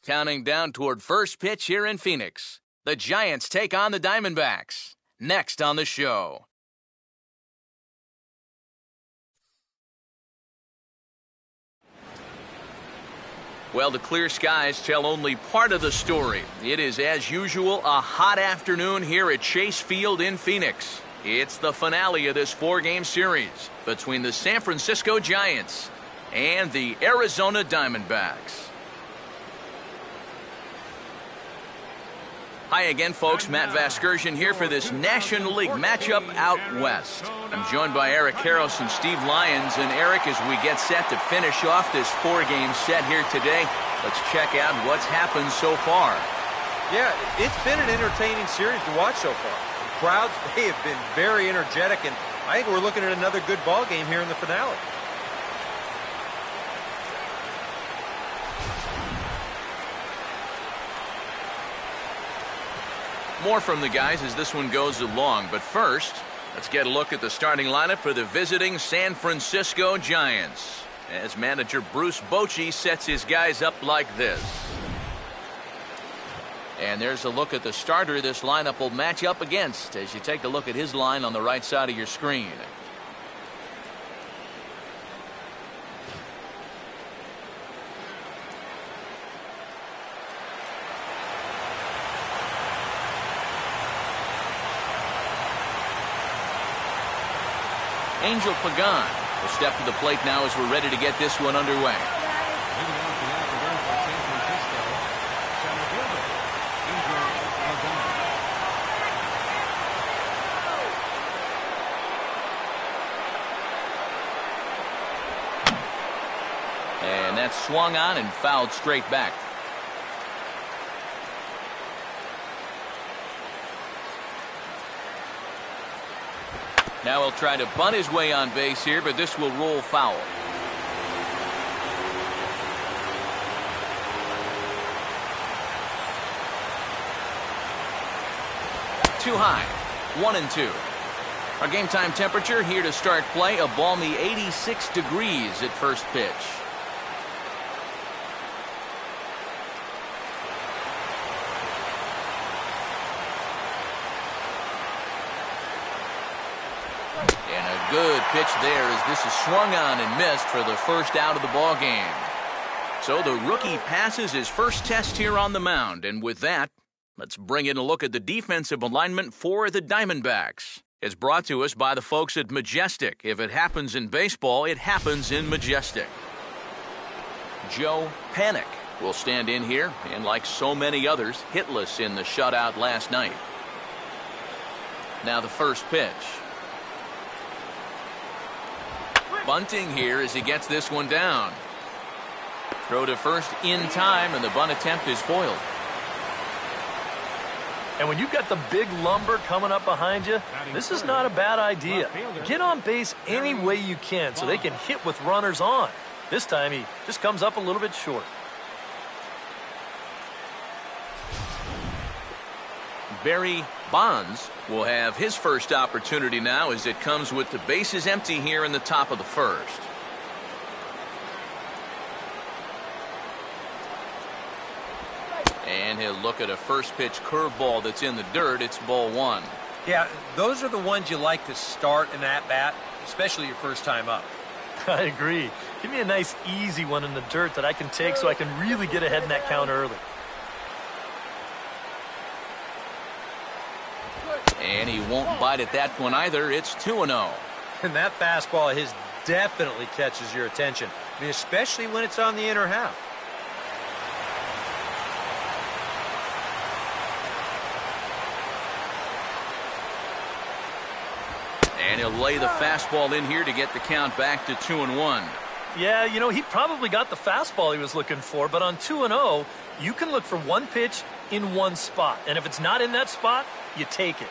Counting down toward first pitch here in Phoenix. The Giants take on the Diamondbacks. Next on the show. Well, the clear skies tell only part of the story. It is, as usual, a hot afternoon here at Chase Field in Phoenix. It's the finale of this four-game series between the San Francisco Giants and the Arizona Diamondbacks. Hi again, folks. Matt Vasgersian here for this National League matchup out west. I'm joined by Eric Karros and Steve Lyons. And Eric, as we get set to finish off this four-game set here today, let's check out what's happened so far. Yeah, it's been an entertaining series to watch so far. The crowds, they have been very energetic, and I think we're looking at another good ball game here in the finale. More from the guys as this one goes along. But first, let's get a look at the starting lineup for the visiting San Francisco Giants, as manager Bruce Bochy sets his guys up like this. And there's a look at the starter this lineup will match up against as you take a look at his line on the right side of your screen. Angel Pagan will step to the plate now as we're ready to get this one underway. And that's swung on and fouled straight back. Now he'll try to bunt his way on base here, but this will roll foul. Too high. 1-2. Our game time temperature here to start play, a balmy 86 degrees at first pitch. Good pitch there as this is swung on and missed for the first out of the ball game. So the rookie passes his first test here on the mound, and with that, let's bring in a look at the defensive alignment for the Diamondbacks. It's brought to us by the folks at Majestic. If it happens in baseball, it happens in Majestic. Joe Panik will stand in here, and like so many others, hitless in the shutout last night. Now the first pitch. Bunting here as he gets this one down. Throw to first in time, and the bunt attempt is foiled. And when you've got the big lumber coming up behind you, this is not a bad idea. Get on base any way you can so they can hit with runners on. This time he just comes up a little bit short. Barry Bonds will have his first opportunity now as it comes with the bases empty here in the top of the first. And he'll look at a first pitch curveball that's in the dirt. It's ball one. Yeah, those are the ones you like to start an at-bat, especially your first time up. I agree. Give me a nice easy one in the dirt that I can take so I can really get ahead in that count early. And he won't bite at that one either. It's 2-0. And that fastball of his definitely catches your attention. I mean, especially when it's on the inner half. And he'll lay the fastball in here to get the count back to 2-1. Yeah, you know, he probably got the fastball he was looking for, but on 2-0, you can look for one pitch in one spot. And if it's not in that spot, you take it.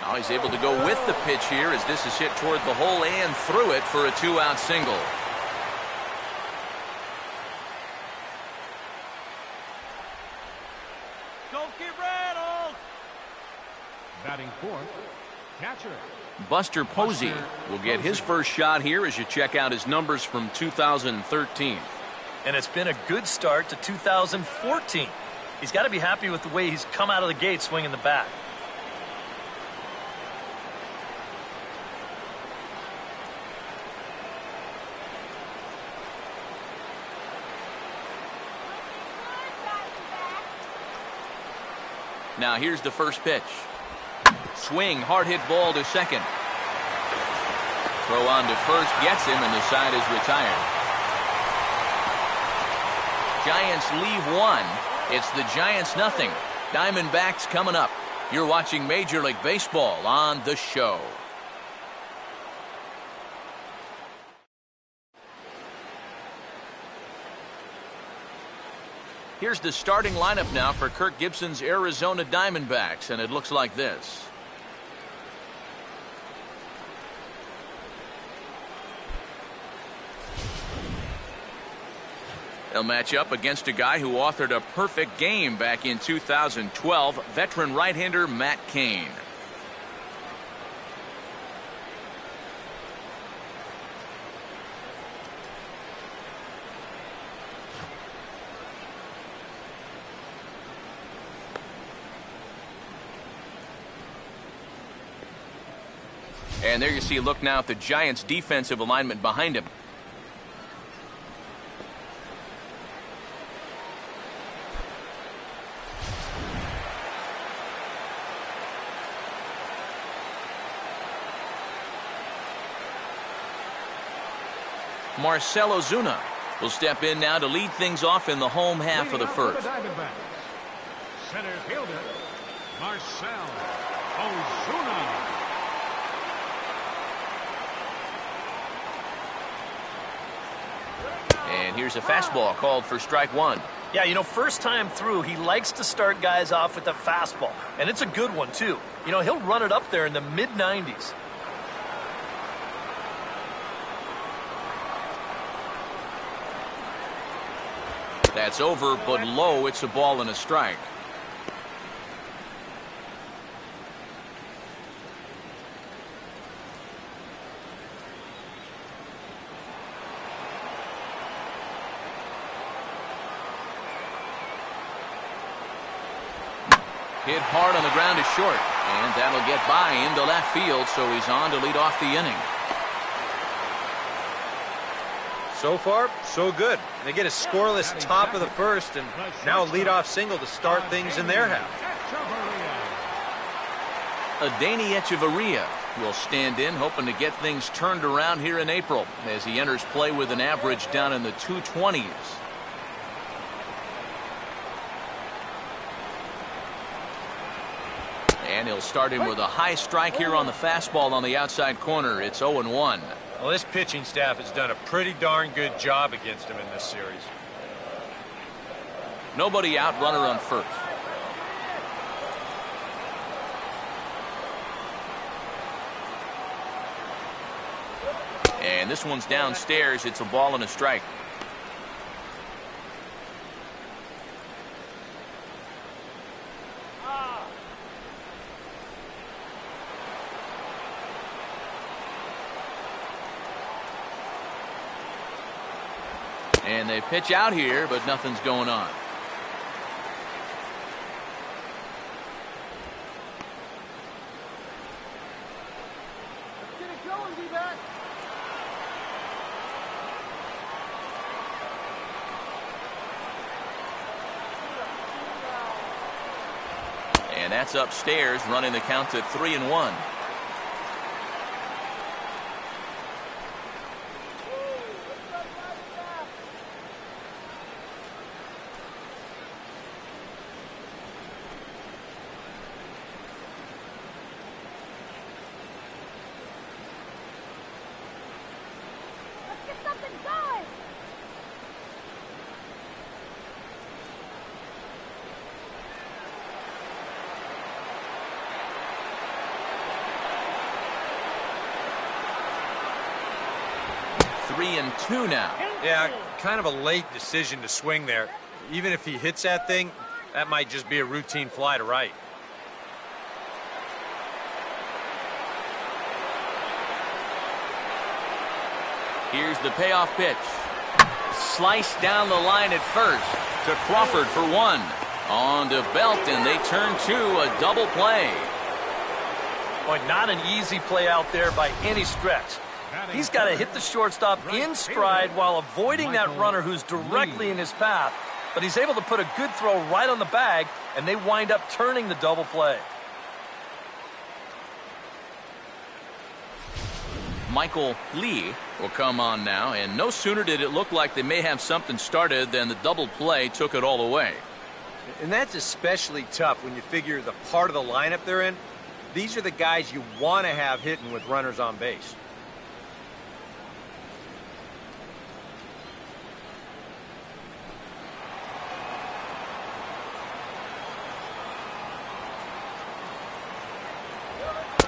Now he's able to go with the pitch here as this is hit toward the hole and through it for a two-out single. Don't get rattled. Batting fourth, Buster Posey will get his first shot here as you check out his numbers from 2013. And it's been a good start to 2014. He's got to be happy with the way he's come out of the gate swinging the bat. Now here's the first pitch. Swing, hard hit ball to second. Throw on to first, gets him, and the side is retired. Giants leave one. It's the Giants nothing. Diamondbacks coming up. You're watching Major League Baseball on The Show. Here's the starting lineup now for Kirk Gibson's Arizona Diamondbacks, and it looks like this. They'll match up against a guy who authored a perfect game back in 2012, veteran right-hander Matt Cain. And there you see, look now at the Giants' defensive alignment behind him. Marcell Ozuna will step in now to lead things off in the home half of the first. Center fielder, Marcell Ozuna. And here's a fastball called for strike one. Yeah, you know, first time through, he likes to start guys off with a fastball. And it's a good one, too. You know, he'll run it up there in the mid-90s. That's over, but low. It's a ball and a strike. Hit hard on the ground is short, and that'll get by into left field, so he's on to lead off the inning. So far, so good. They get a scoreless top of the first, and now a leadoff single to start things in their half. Adeiny Echeverria will stand in, hoping to get things turned around here in April as he enters play with an average down in the 220s. And he'll start him with a high strike here on the fastball on the outside corner. It's 0-1. Well, this pitching staff has done a pretty darn good job against him in this series. Nobody out, runner on first. And this one's downstairs. It's a ball and a strike. And they pitch out here, but nothing's going on. Let's get it going, D-back. And that's upstairs, running the count to 3-1. Three and two now. Yeah, kind of a late decision to swing there. Even if he hits that thing, that might just be a routine fly to right. Here's the payoff pitch. Sliced down the line at first to Crawford for one. On to Belt, and they turn to a double play. Boy, not an easy play out there by any stretch. He's got to hit the shortstop in stride while avoiding that runner who's directly in his path. But he's able to put a good throw right on the bag, and they wind up turning the double play. Michael Lee will come on now, and no sooner did it look like they may have something started than the double play took it all away. And that's especially tough when you figure the part of the lineup they're in. These are the guys you want to have hitting with runners on base.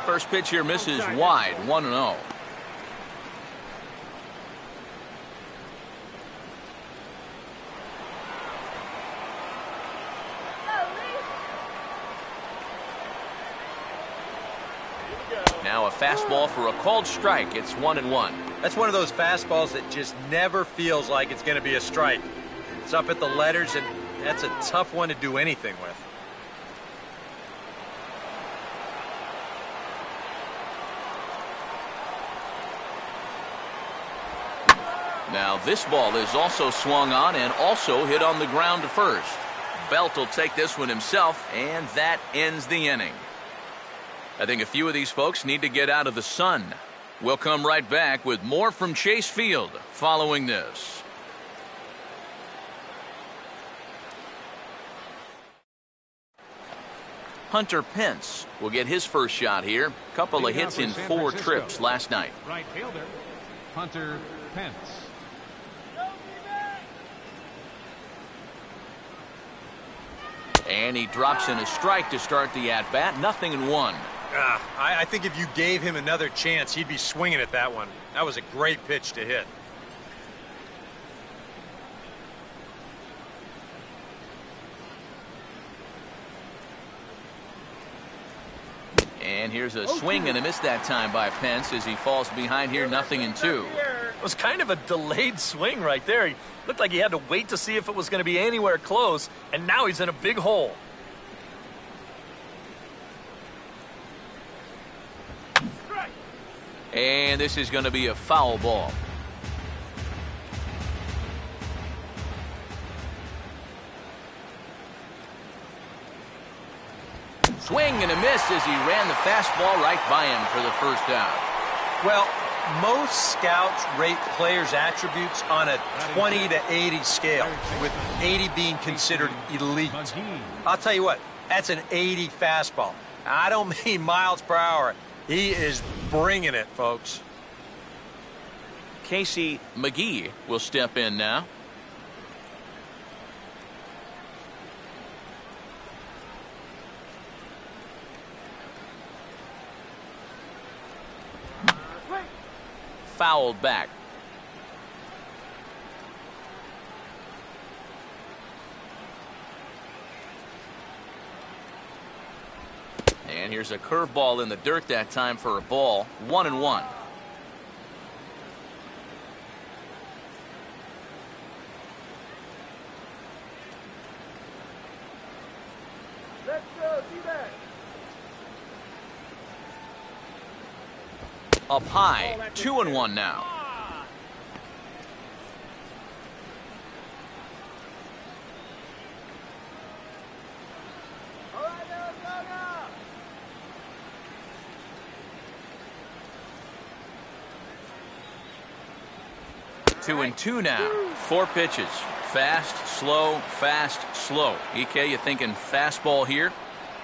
First pitch here misses wide, 1-0. Now a fastball for a called strike. It's 1-1. That's one of those fastballs that just never feels like it's going to be a strike. It's up at the letters, and that's a tough one to do anything with. Now this ball is also swung on and also hit on the ground to first. Belt will take this one himself, and that ends the inning. I think a few of these folks need to get out of the sun. We'll come right back with more from Chase Field following this. Hunter Pence will get his first shot here. Couple of hits in 4 trips last night. Right fielder, Hunter Pence. And he drops in a strike to start the at-bat. 0-1. I think if you gave him another chance, he'd be swinging at that one. That was a great pitch to hit. And here's a swing and a miss that time by Pence as he falls behind here, 0-2. It was kind of a delayed swing right there. He looked like he had to wait to see if it was going to be anywhere close, and now he's in a big hole. And this is going to be a foul ball. Swing and a miss as he ran the fastball right by him for the first out. Well, most scouts rate players' attributes on a 20 to 80 scale, with 80 being considered elite. I'll tell you what, that's an 80 fastball. I don't mean miles per hour. He is bringing it, folks. Casey McGee will step in now. Fouled back. And here's a curveball in the dirt that time for a ball. 1-1. Let's go, D-back. Up high. 2-1 now. All right, now, go now. 2-2 now. 4 pitches. Fast, slow, fast, slow. EK, you thinking fastball here?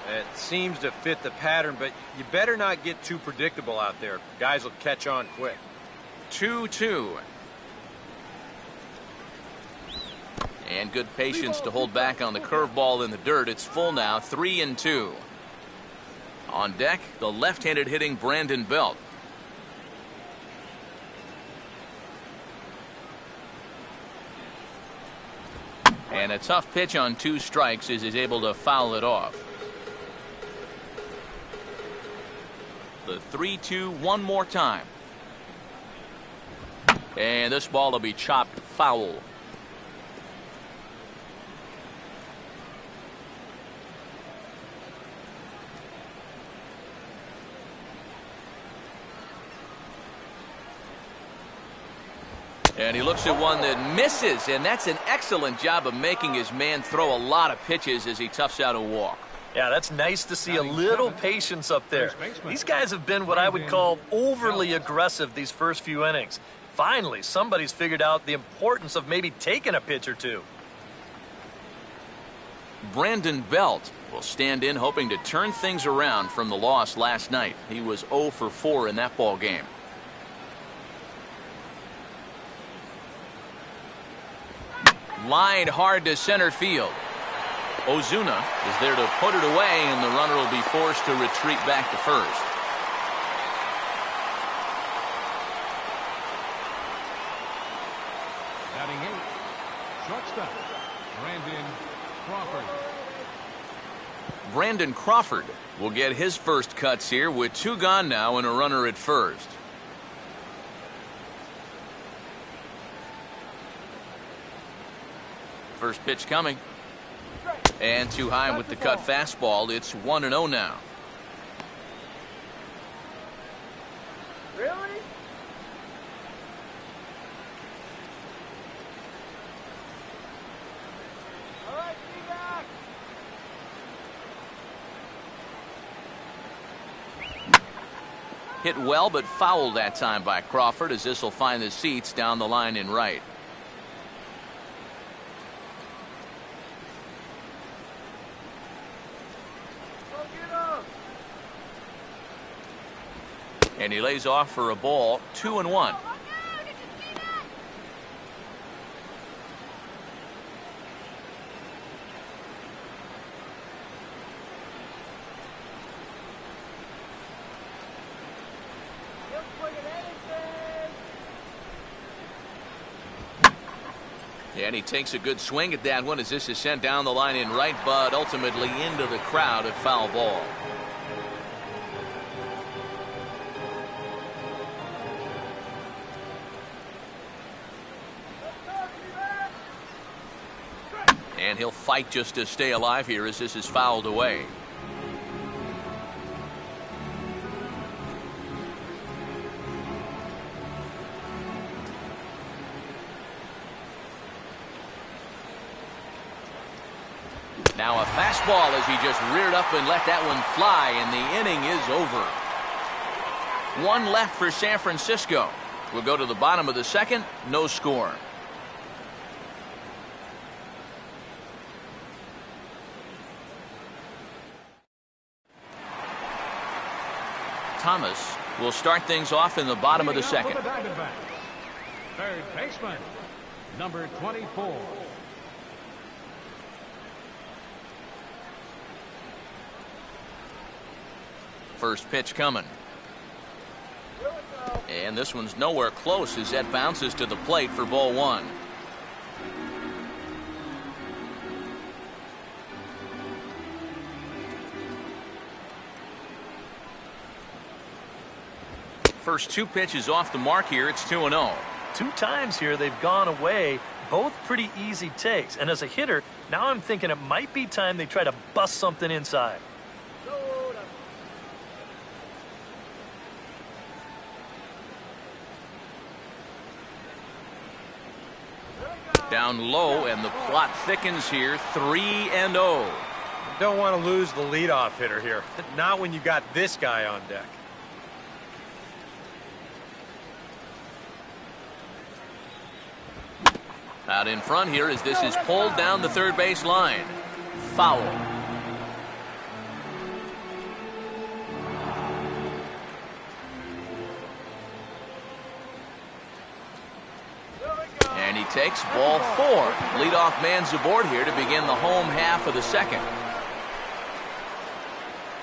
It seems to fit the pattern, but you better not get too predictable out there. Guys will catch on quick. 2-2. And good patience to hold back on the curveball in the dirt. It's full now, 3-2. On deck, the left-handed hitting Brandon Belt. And a tough pitch on 2 strikes as he's able to foul it off. The 3-2 one more time. And this ball will be chopped foul. And he looks at one that misses, and that's an excellent job of making his man throw a lot of pitches as he toughs out a walk. Yeah, that's nice to see a little patience up there. These guys have been what I would call overly aggressive these first few innings. Finally, somebody's figured out the importance of maybe taking a pitch or two. Brandon Belt will stand in hoping to turn things around from the loss last night. He was 0 for 4 in that ball game. Line hard to center field. Ozuna is there to put it away, and the runner will be forced to retreat back to first. Batting 8, shortstop, Brandon Crawford. Brandon Crawford will get his first cuts here with 2 gone now and a runner at first. First pitch coming. And too high with the cut fastball. It's 1-0 now. Really? All right, D-back. Hit well, but fouled that time by Crawford, as this will find the seats down the line in right. And he lays off for a ball, 2-1. And he takes a good swing at that one as this is sent down the line in right, but ultimately into the crowd, a foul ball. And he'll fight just to stay alive here as this is fouled away. Now a fastball as he just reared up and let that one fly, and the inning is over. 1 left for San Francisco. We'll go to the bottom of the second, no score. Thomas will start things off in the bottom of the second. Diamondbacks, third baseman, number 24. First pitch coming. And this one's nowhere close as that bounces to the plate for ball 1. First 2 pitches off the mark here. It's 2-0. 2 times here they've gone away, both pretty easy takes. And as a hitter, now I'm thinking it might be time they try to bust something inside. Down low, and the plot thickens here. 3-0. Don't want to lose the leadoff hitter here. Not when you got this guy on deck. Out in front here as this is pulled down the third base line. Foul. And he takes ball 4. Leadoff man's aboard here to begin the home half of the second.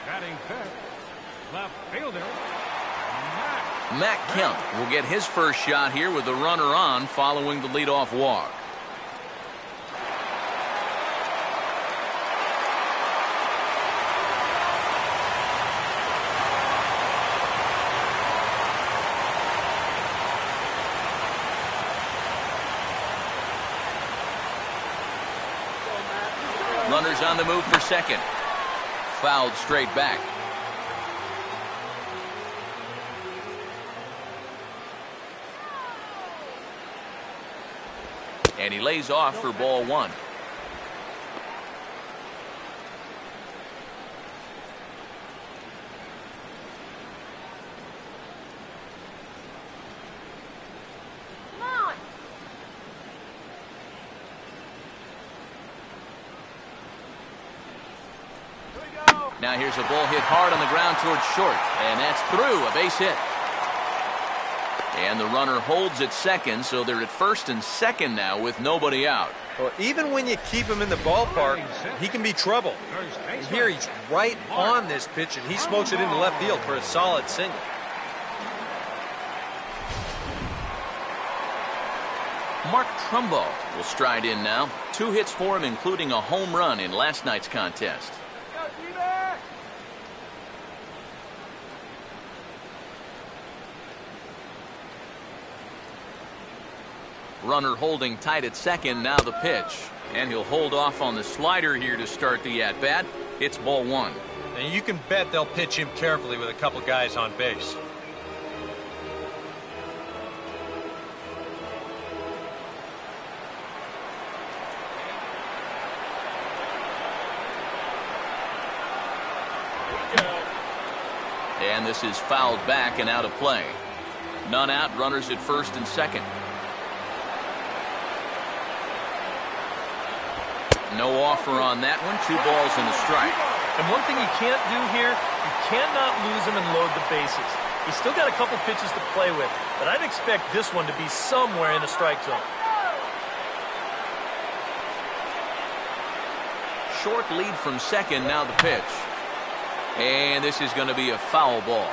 Batting fifth, left fielder, Matt Kemp will get his first shot here with the runner on following the leadoff walk. Runners on the move for second. Fouled straight back. And he lays off for ball one. Now here's a ball hit hard on the ground towards short, and that's through, a base hit. And the runner holds at second, so they're at first and second now with nobody out. Well, even when you keep him in the ballpark, he can be trouble. And here he's right on this pitch, and he smokes it into left field for a solid single. Mark Trumbo will stride in now. 2 hits for him, including a home run in last night's contest. Runner holding tight at second, now the pitch. And he'll hold off on the slider here to start the at-bat. It's ball one. And you can bet they'll pitch him carefully with a couple guys on base. And this is fouled back and out of play. None out, runners at first and second. No offer on that one. 2 balls and a strike. And one thing you can't do here, you cannot lose him and load the bases. He's still got a couple pitches to play with, but I'd expect this one to be somewhere in the strike zone. Short lead from second, now the pitch. And this is going to be a foul ball.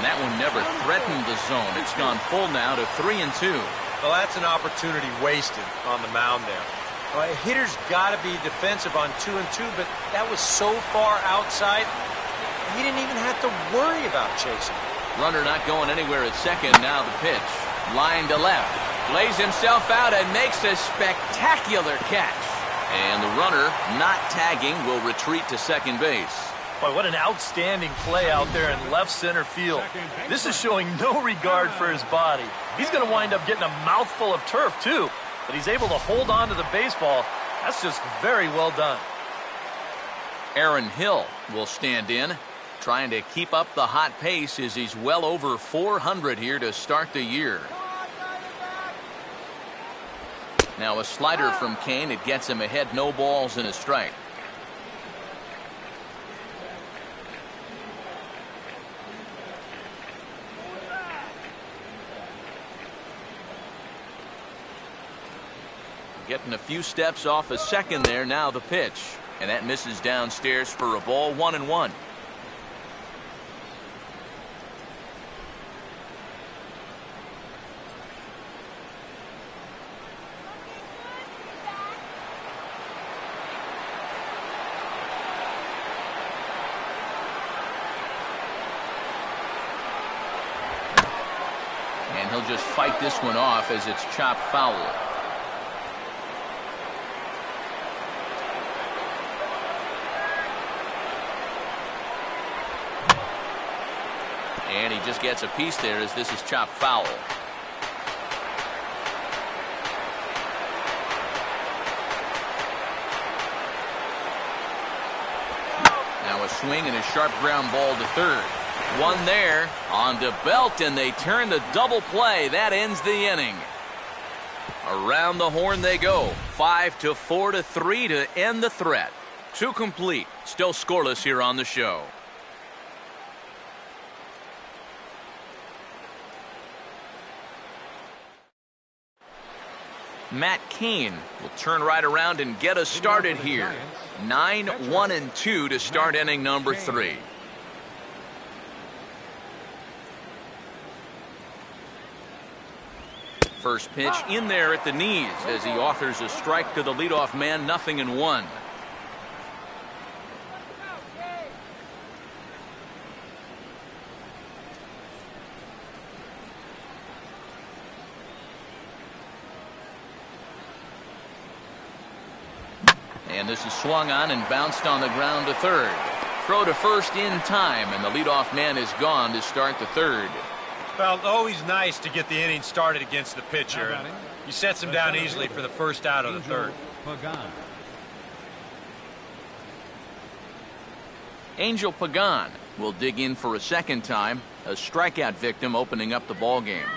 That one never threatened the zone. It's gone full now to 3-2. Well, that's an opportunity wasted on the mound there. Well, a hitter's got to be defensive on 2-2, but that was so far outside, he didn't even have to worry about chasing. Runner not going anywhere at second. Now the pitch. Line to left. Lays himself out and makes a spectacular catch. And the runner, not tagging, will retreat to second base. Boy, what an outstanding play out there in left center field. This is showing no regard for his body. He's going to wind up getting a mouthful of turf, too. But he's able to hold on to the baseball. That's just very well done. Aaron Hill will stand in, trying to keep up the hot pace as he's well over 400 here to start the year. Now a slider from Kane. It gets him ahead. No balls and a strike. Getting a few steps off a second there. Now the pitch. And that misses downstairs for a ball. 1-1. And he'll just fight this one off as it's chopped foul. And he just gets a piece there as this is chopped foul. Now a swing and a sharp ground ball to third. One there on to Belt, and they turn the double play. That ends the inning. Around the horn they go. 5-4 to 3 to end the threat. 2 complete. Still scoreless here on the show. Matt Cain will turn right around and get us started here. 9-1-2 to start inning number 3. First pitch in there at the knees as he offers a strike to the leadoff man. 0-1. And this is swung on and bounced on the ground to third. Throw to first in time, and the leadoff man is gone to start the third. Well, always nice to get the inning started against the pitcher. And he sets him down easily for the first out of the third. Angel Pagan will dig in for a second time, a strikeout victim opening up the ball game.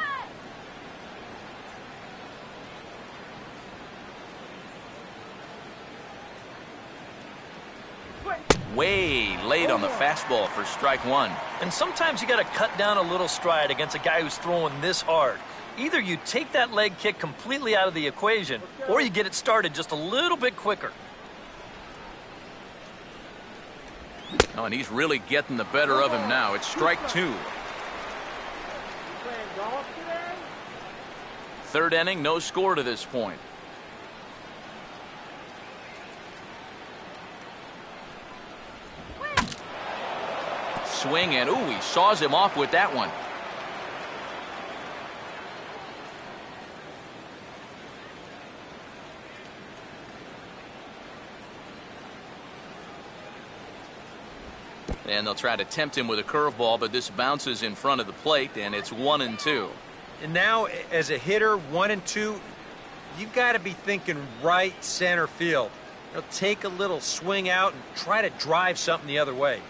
Way late on the fastball for strike one. And sometimes you got to cut down a little stride against a guy who's throwing this hard. Either you take that leg kick completely out of the equation, or you get it started just a little bit quicker. Oh, and he's really getting the better of him now. It's strike two. Third inning, no score to this point. Swing, and ooh, he saws him off with that one. And they'll try to tempt him with a curveball, but this bounces in front of the plate, and it's 1-2. And now, as a hitter, 1-2, you've got to be thinking right center field. He'll take a little swing out and try to drive something the other way.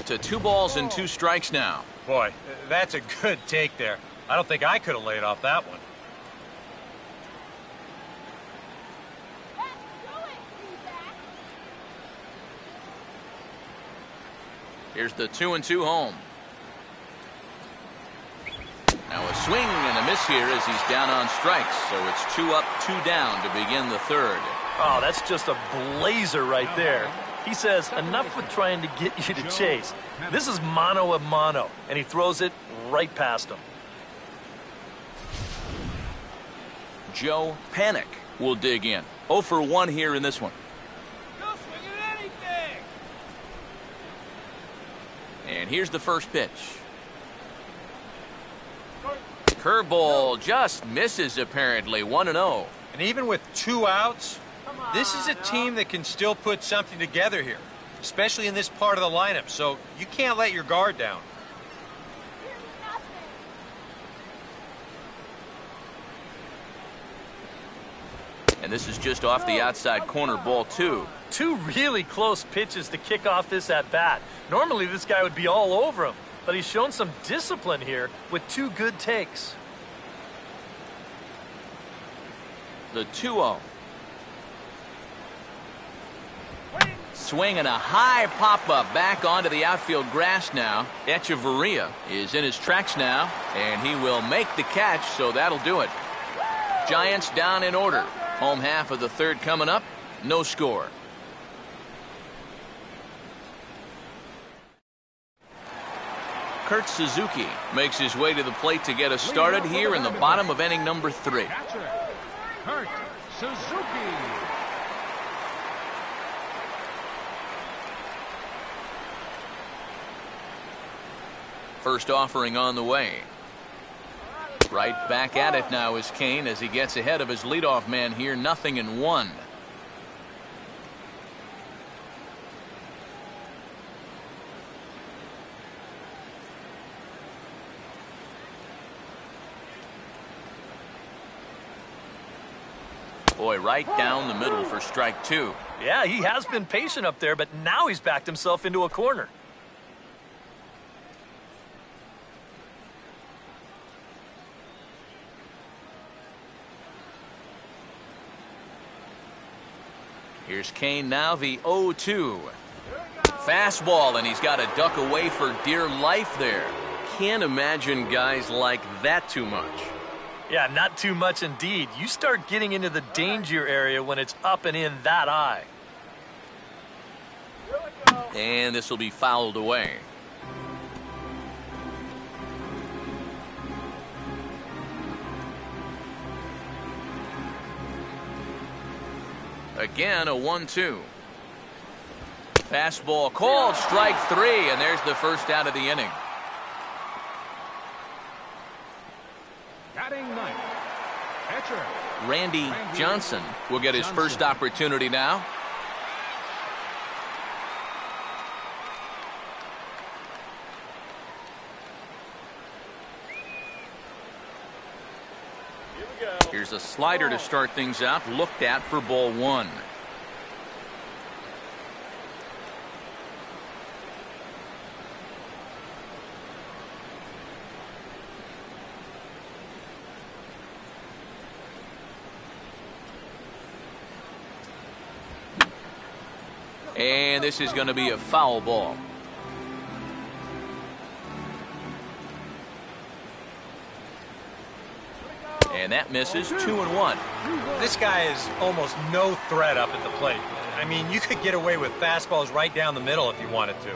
To 2 balls and 2 strikes now. Boy, that's a good take there. I don't think I could have laid off that one. Here's the 2-2 home. Now a swing and a miss here as he's down on strikes. So it's 2 up, 2 down to begin the third. Oh, that's just a blazer right there. He says, enough with trying to get you to chase. This is mano a mano, and he throws it right past him. Joe Panic will dig in. 0 for 1 here in this one. And here's the first pitch. Curveball just misses apparently. 1-0. And even with 2 outs, this is a team that can still put something together here, especially in this part of the lineup, so you can't let your guard down. And this is just off the outside corner, ball 2. 2 really close pitches to kick off this at-bat. Normally this guy would be all over him, but he's shown some discipline here with 2 good takes. The 2-0. Swing and a high pop-up back onto the outfield grass now. Echeverria is in his tracks now, and he will make the catch, so that'll do it. Giants down in order. Home half of the third coming up. No score. Kurt Suzuki makes his way to the plate to get us started here in the bottom of inning number 3. Kurt Suzuki. First offering on the way. Right back at it now is Kane as he gets ahead of his leadoff man here. 0-1. Boy, right down the middle for strike 2. Yeah, he has been patient up there, but now he's backed himself into a corner. Here's Kane now, the 0-2. Fastball, and he's got to duck away for dear life there. Can't imagine guys like that too much. Yeah, not too much indeed. You start getting into the danger area when it's up and in that high. And this will be fouled away. Again, a 1-2. Fastball called, strike 3, and there's the first out of the inning. Batting ninth, catcher Randy Johnson will get his first opportunity now. Here's a slider to start things out, looked at for ball one. And this is going to be a foul ball. And that misses. 2-1. This guy is almost no threat up at the plate. I mean, you could get away with fastballs right down the middle if you wanted to.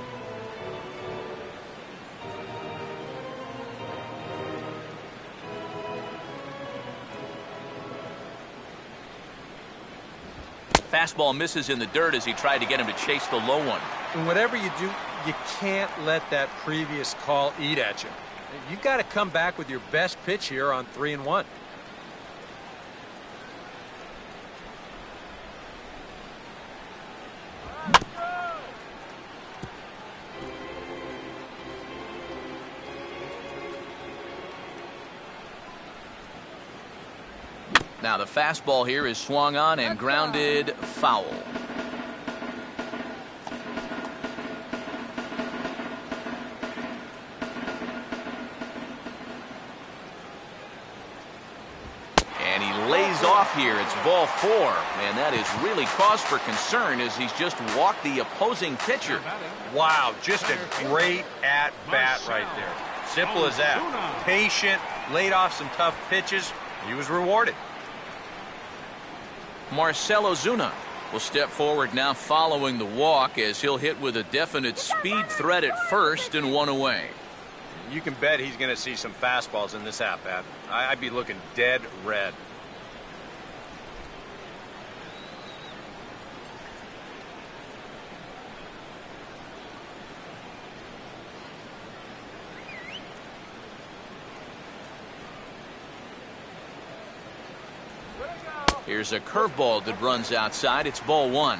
Fastball misses in the dirt as he tried to get him to chase the low one. And whatever you do, you can't let that previous call eat at you. You've got to come back with your best pitch here on 3-1. Now the fastball here is swung on and grounded foul. And he lays off here. It's ball 4. And that is really cause for concern as he's just walked the opposing pitcher. Wow, just a great at-bat right there. Simple as that. Patient, laid off some tough pitches. He was rewarded. Marcell Ozuna will step forward now following the walk as he'll hit with a definite speed threat at first and one away. You can bet he's going to see some fastballs in this at-bat. I'd be looking dead red. Here's a curveball that runs outside. It's ball 1.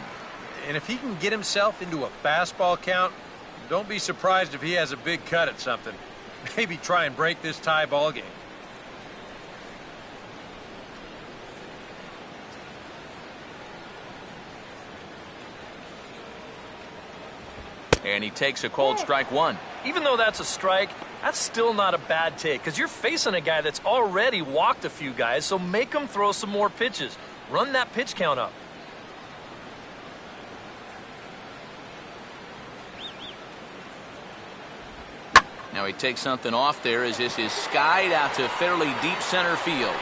And if he can get himself into a fastball count, don't be surprised if he has a big cut at something. Maybe try and break this tie ball game. And he takes a called strike 1. Even though that's a strike, that's still not a bad take because you're facing a guy that's already walked a few guys, so make him throw some more pitches. Run that pitch count up. Now he takes something off there as this is skied out to fairly deep center field.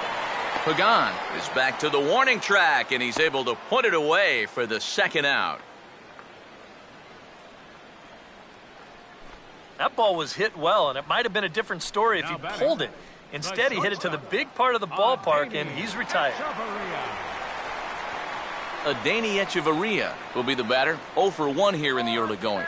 Pagan is back to the warning track, and he's able to put it away for the second out. That ball was hit well, and it might have been a different story if he pulled it. Instead, he hit it to the big part of the ballpark, and he's retired. Adeiny Echeverria will be the batter. 0 for 1 here in the early going.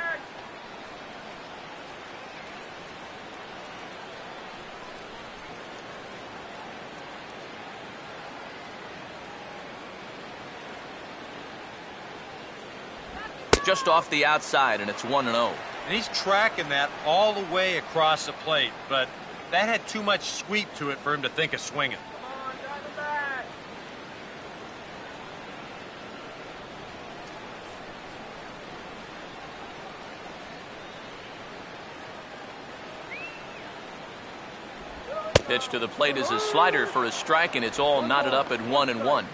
Just off the outside, and it's 1-0. And he's tracking that all the way across the plate, but that had too much sweep to it for him to think of swinging. Come on, Diamondbacks! Pitch to the plate is a slider for a strike, and it's all knotted up at 1-1.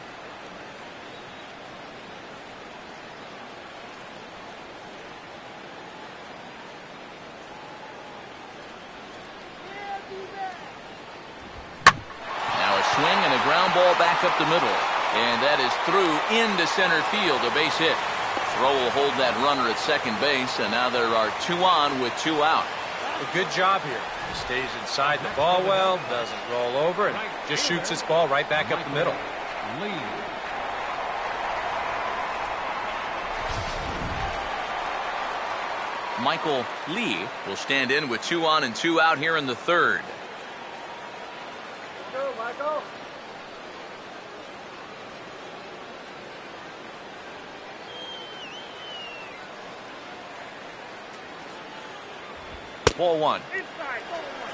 Ground ball back up the middle, and that is through into center field, a base hit. Throw will hold that runner at second base, and now there are 2 on with 2 out. A good job here. He stays inside the ball well, doesn't roll over, and just shoots his ball right back up the middle. Michael Lee will stand in with 2 on and 2 out here in the third. Go, Michael! Ball 1. Inside, ball 1.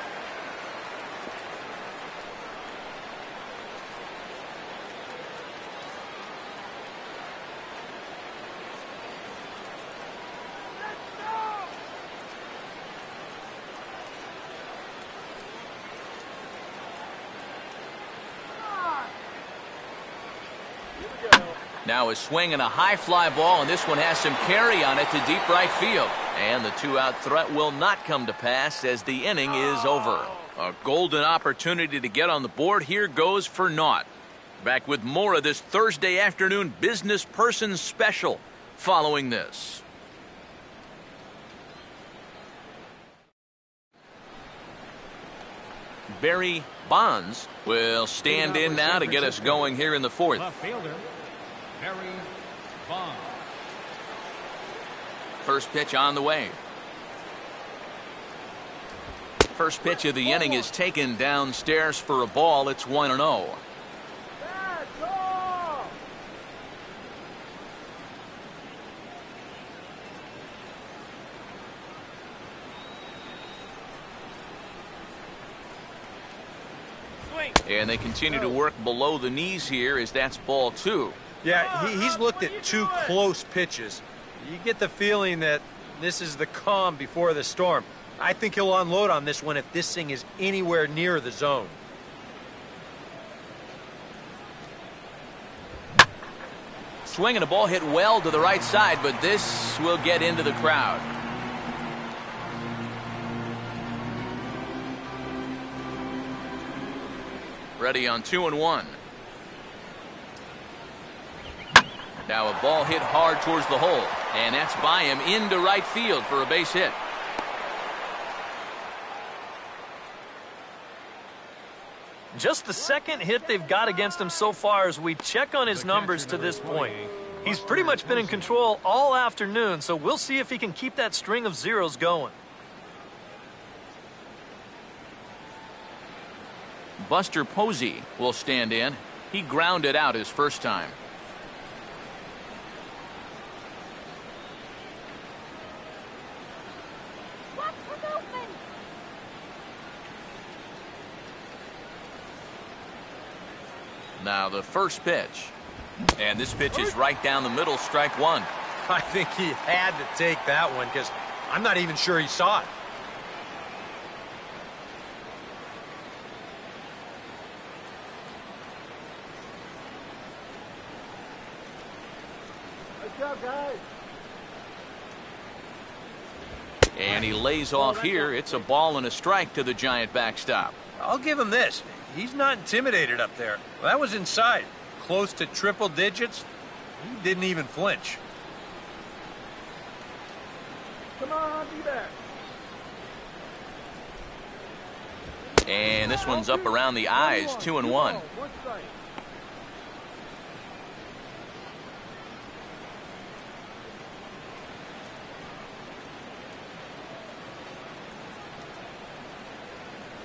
Now a swing and a high fly ball, and this one has some carry on it to deep right field. And the two-out threat will not come to pass as the inning is over. A golden opportunity to get on the board here goes for naught. Back with more of this Thursday afternoon business person special following this. Barry Bonds will stand in now to get us going here in the fourth. Left fielder, Barry Bonds. First pitch on the way. First pitch of the inning is taken downstairs for a ball. It's 1-0. That's all. And they continue to work below the knees here as that's ball 2. Yeah, he's looked at 2 close pitches. You get the feeling that this is the calm before the storm. I think he'll unload on this one if this thing is anywhere near the zone. Swinging a ball hit well to the right side, but this will get into the crowd. Ready on 2-1. Now a ball hit hard towards the hole, and that's by him into right field for a base hit. Just the second hit they've got against him so far as we check on his numbers to this point. He's pretty much been in control all afternoon, so we'll see if he can keep that string of zeros going. Buster Posey will stand in. He grounded out his first time. Now the first pitch. And this pitch is right down the middle, strike 1. I think he had to take that one because I'm not even sure he saw it. Good job, guys. And he lays off here. It's a ball and a strike to the Giant backstop. I'll give him this. He's not intimidated up there. Well, that was inside. Close to triple digits. He didn't even flinch. Come on, be back. And this one's up around the eyes, 2-1. One strike.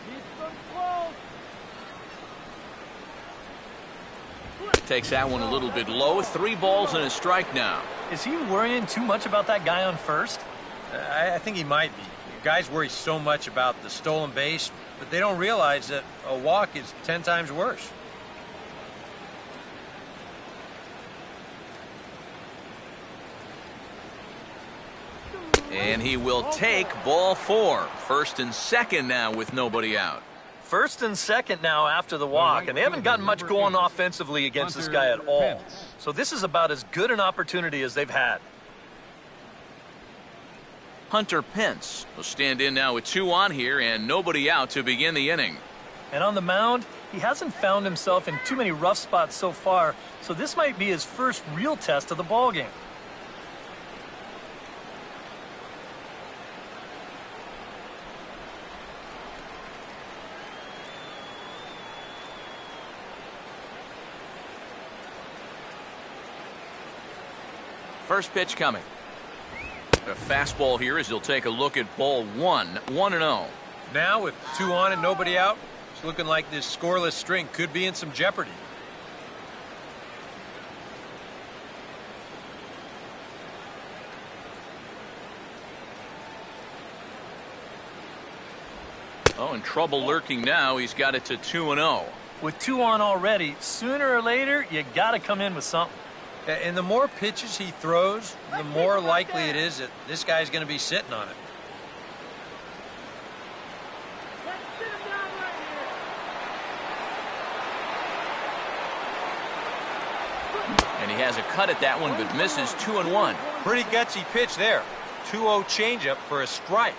Keep them close. Takes that one a little bit low. 3 balls and a strike now. Is he worrying too much about that guy on first? I think he might be. Guys worry so much about the stolen base, but they don't realize that a walk is 10 times worse. And he will take ball 4. First and second now with nobody out. First and second now after the walk, and they haven't gotten much going offensively against this guy at all. So this is about as good an opportunity as they've had. Hunter Pence will stand in now with 2 on here and nobody out to begin the inning. And on the mound, he hasn't found himself in too many rough spots so far, so this might be his first real test of the ballgame. First pitch coming. A fastball here as he'll take a look at ball 1, 1-0. Now, with 2 on and nobody out, it's looking like this scoreless string could be in some jeopardy. Oh, and trouble lurking now. He's got it to 2-0. With 2 on already, sooner or later, you got to come in with something. And the more pitches he throws, the more likely it is that this guy's going to be sitting on it. Let's sit him down right here. And And he has a cut at that one, but misses 2-1. Pretty gutsy pitch there. 2-0 changeup for a strike.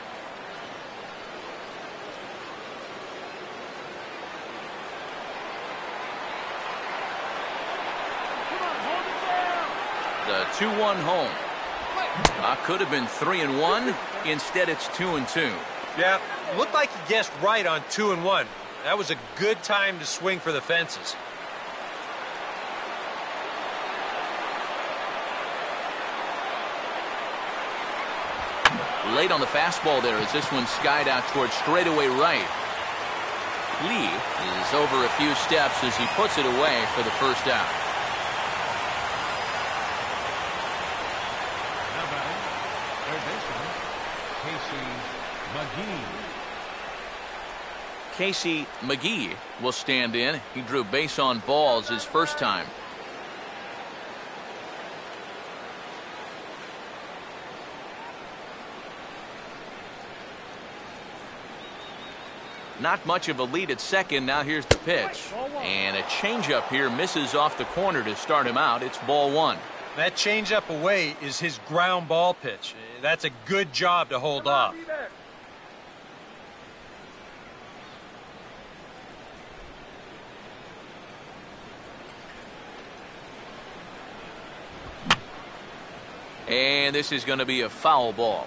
The 2-1 home. Could have been 3-1. Instead, it's 2-2. Yeah, looked like he guessed right on 2-1. That was a good time to swing for the fences. Late on the fastball there as this one skied out towards straightaway right. Lee is over a few steps as he puts it away for the first out. Now batting, third baseman, Casey McGee. Casey McGee will stand in. He drew base on balls his first time. Not much of a lead at second. Now here's the pitch. And a changeup here misses off the corner to start him out. It's ball one. That changeup away is his ground ball pitch. That's a good job to hold off. And this is going to be a foul ball.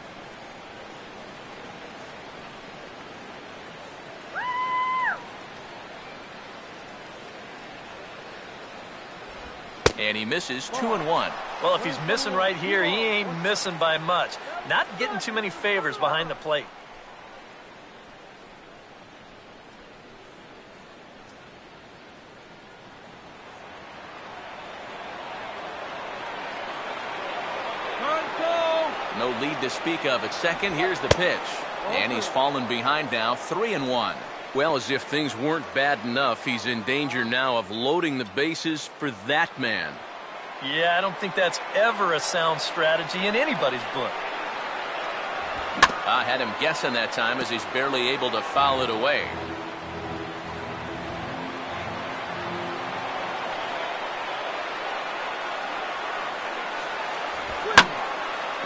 And he misses 2-1. Well, if he's missing right here, he ain't missing by much. Not getting too many favors behind the plate. No lead to speak of at second. Here's the pitch. And he's fallen behind now, 3-1. Well, as if things weren't bad enough, he's in danger now of loading the bases for that man. Yeah, I don't think that's ever a sound strategy in anybody's book. I had him guessing that time as he's barely able to foul it away.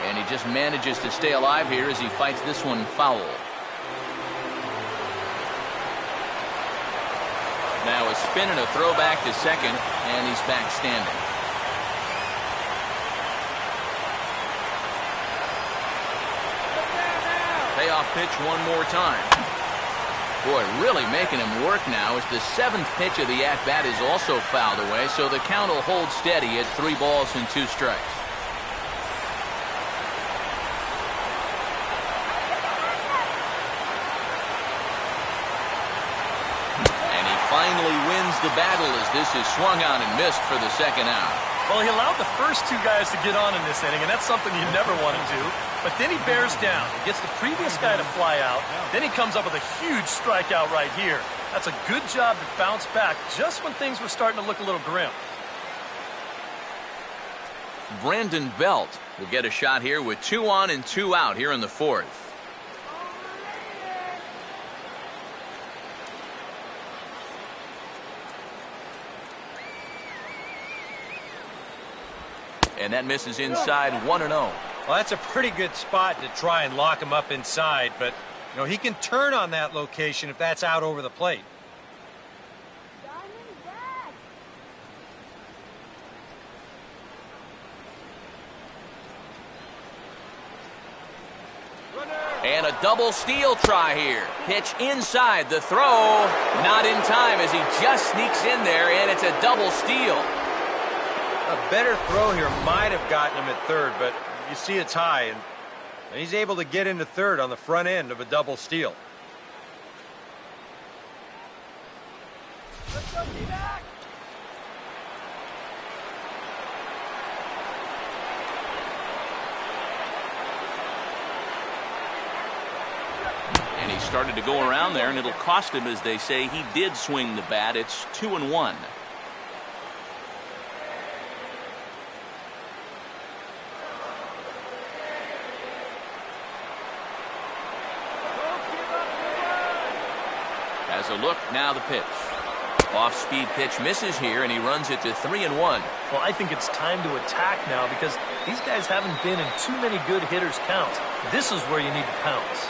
And he just manages to stay alive here as he fights this one foul. Now a spin and a throwback to second, and he's back standing. Payoff pitch one more time. Boy, really making him work now as the seventh pitch of the at-bat is also fouled away, so the count will hold steady at 3 balls and 2 strikes. Finally wins the battle as this is swung on and missed for the second out. Well, he allowed the first 2 guys to get on in this inning, and that's something you never want to do. But then he bears down, gets the previous guy to fly out, then he comes up with a huge strikeout right here. That's a good job to bounce back just when things were starting to look a little grim. Brandon Belt will get a shot here with 2 on and 2 out here in the 4th. And that misses inside 1-0. Well, that's a pretty good spot to try and lock him up inside, but you know, he can turn on that location if that's out over the plate. Diamondbacks. And a double steal try here. Pitch inside, the throw not in time as he just sneaks in there, and it's a double steal. A better throw here might have gotten him at third, but you see it's high, and he's able to get into third on the front end of a double steal. Let's go, D-back. And he started to go around there, and it'll cost him, as they say. He did swing the bat. It's 2-1. As a look, now the pitch. Off-speed pitch misses here, and he runs it to 3-1. Well, I think it's time to attack now because these guys haven't been in too many good hitters' counts. This is where you need to pounce.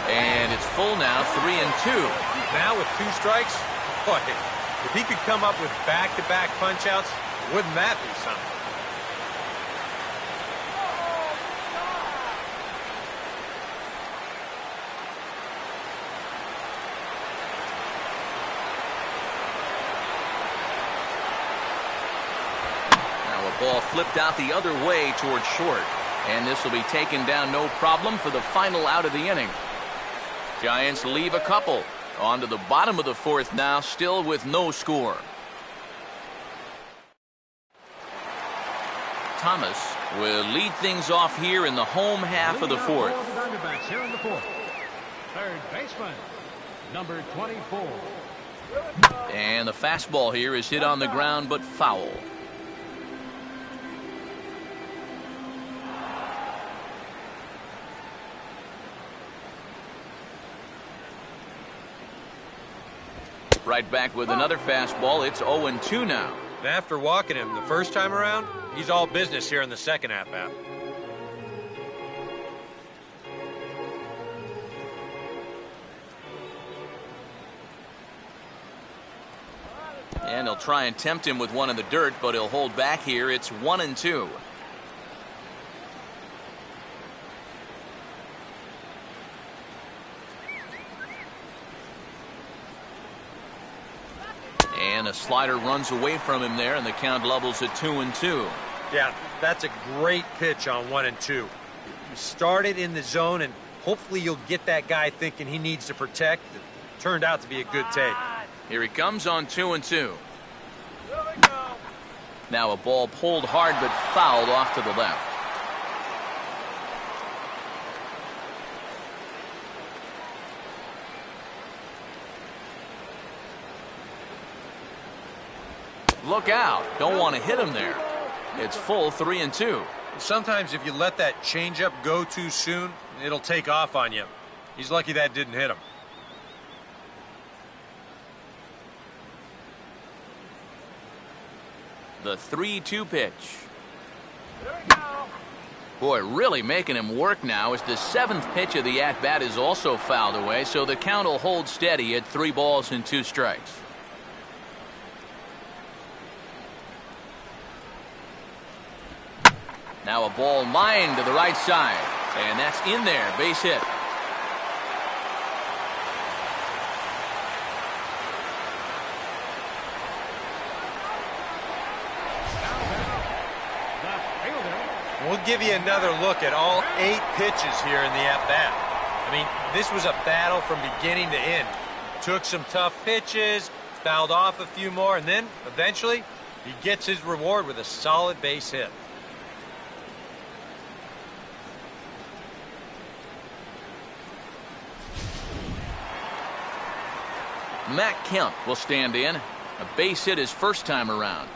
And it's full now, 3-2. Now with 2 strikes, boy, if he could come up with back-to-back punch-outs, wouldn't that be something? Ball flipped out the other way towards short. And this will be taken down no problem for the final out of the inning. Giants leave a couple. On to the bottom of the 4th now, still with no score. Thomas will lead things off here in the home half of the 4th. The Diamondbacks here in the 4th. Third baseman, number 24. And the fastball here is hit on the ground but foul. Right back with another fastball. It's 0-2 now. And after walking him the first time around, he's all business here in the second at-bat. And he'll try and tempt him with one in the dirt, but he'll hold back here. It's 1-2. And a slider runs away from him there, and the count levels at 2-2. Yeah, that's a great pitch on 1-2. You started in the zone, and hopefully you'll get that guy thinking he needs to protect. It turned out to be a good take. Here he comes on 2-2. Now a ball pulled hard but fouled off to the left. Look out. Don't want to hit him there. It's full 3-2. Sometimes if you let that changeup go too soon, it'll take off on you. He's lucky that didn't hit him. The 3-2 pitch. Boy, really making him work now as the 7th pitch of the at-bat is also fouled away, so the count will hold steady at 3 balls and 2 strikes. Now a ball lined to the right side, and that's in there, base hit. We'll give you another look at all 8 pitches here in the at-bat. I mean, this was a battle from beginning to end. Took some tough pitches, fouled off a few more, and then eventually he gets his reward with a solid base hit. Matt Kemp will stand in. A base hit his first time around.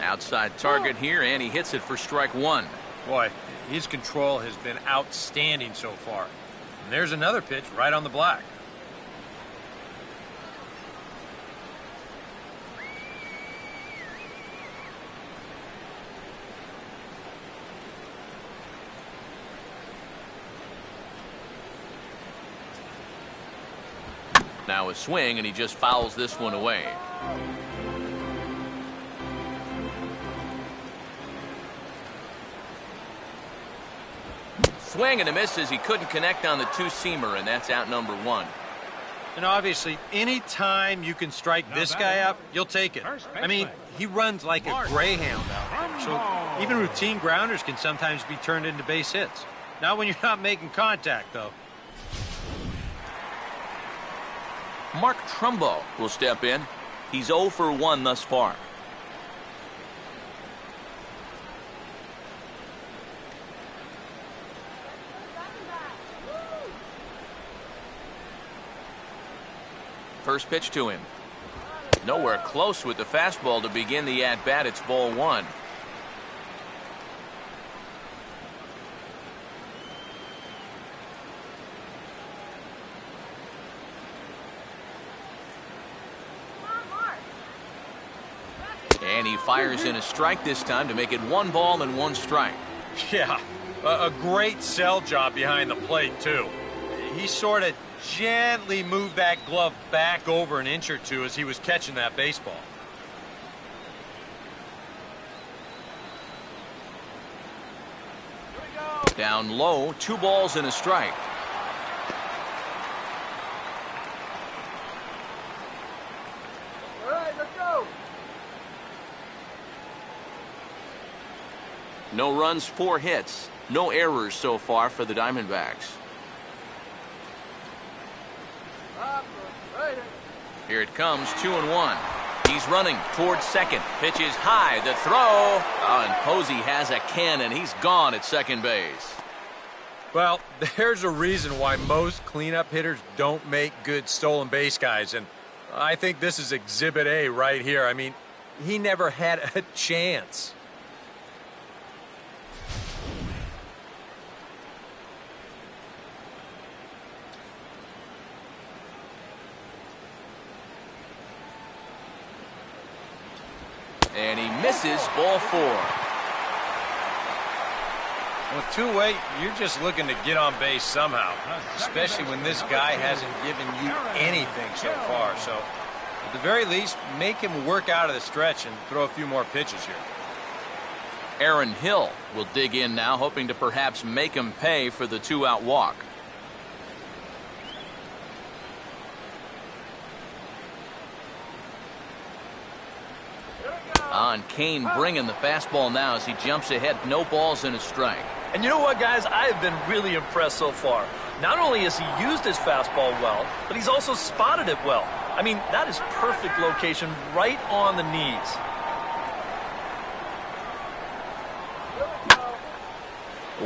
Outside target here, and he hits it for strike 1. Boy, his control has been outstanding so far. And there's another pitch right on the black. Now a swing, and he just fouls this one away. Swing and a miss as he couldn't connect on the 2-seamer, and that's out number 1. And obviously, any time you can strike this guy out, you'll take it. I mean, he runs like a greyhound out there. So even routine grounders can sometimes be turned into base hits. Not when you're not making contact, though. Mark Trumbo will step in. He's 0 for 1 thus far. First pitch to him. Nowhere close with the fastball to begin the at-bat. It's ball one. And he fires in a strike this time to make it 1 ball and 1 strike. Yeah, a great sell job behind the plate, too. He sort of gently moved that glove back over an inch or two as he was catching that baseball. Down low, 2 balls and a strike. All right, let's go. No runs, 4 hits. No errors so far for the Diamondbacks. Here it comes, 2-1. He's running towards second. Pitch is high. The throw. Oh, and Posey has a cannon. He's gone at second base. Well, there's a reason why most cleanup hitters don't make good stolen base guys, and I think this is Exhibit A right here. I mean, he never had a chance. And he misses, ball 4. Well, two-way, you're just looking to get on base somehow, especially when this guy hasn't given you anything so far. So, at the very least, make him work out of the stretch and throw a few more pitches here. Aaron Hill will dig in now, hoping to perhaps make him pay for the 2-out walk. On Kane bringing the fastball now as he jumps ahead. No balls and a strike. And you know what, guys? I have been really impressed so far. Not only has he used his fastball well, but he's also spotted it well. I mean, that is perfect location right on the knees.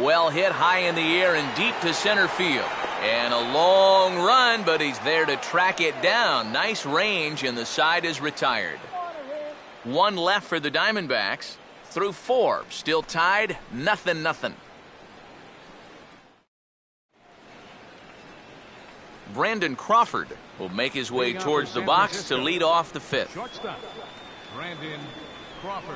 Well hit high in the air and deep to center field. And a long run, but he's there to track it down. Nice range, and the side is retired. 1 left for the Diamondbacks. Through 4. Still tied. 0-0. Brandon Crawford will make his way towards the box to lead off the 5th. Shortstop, Brandon Crawford.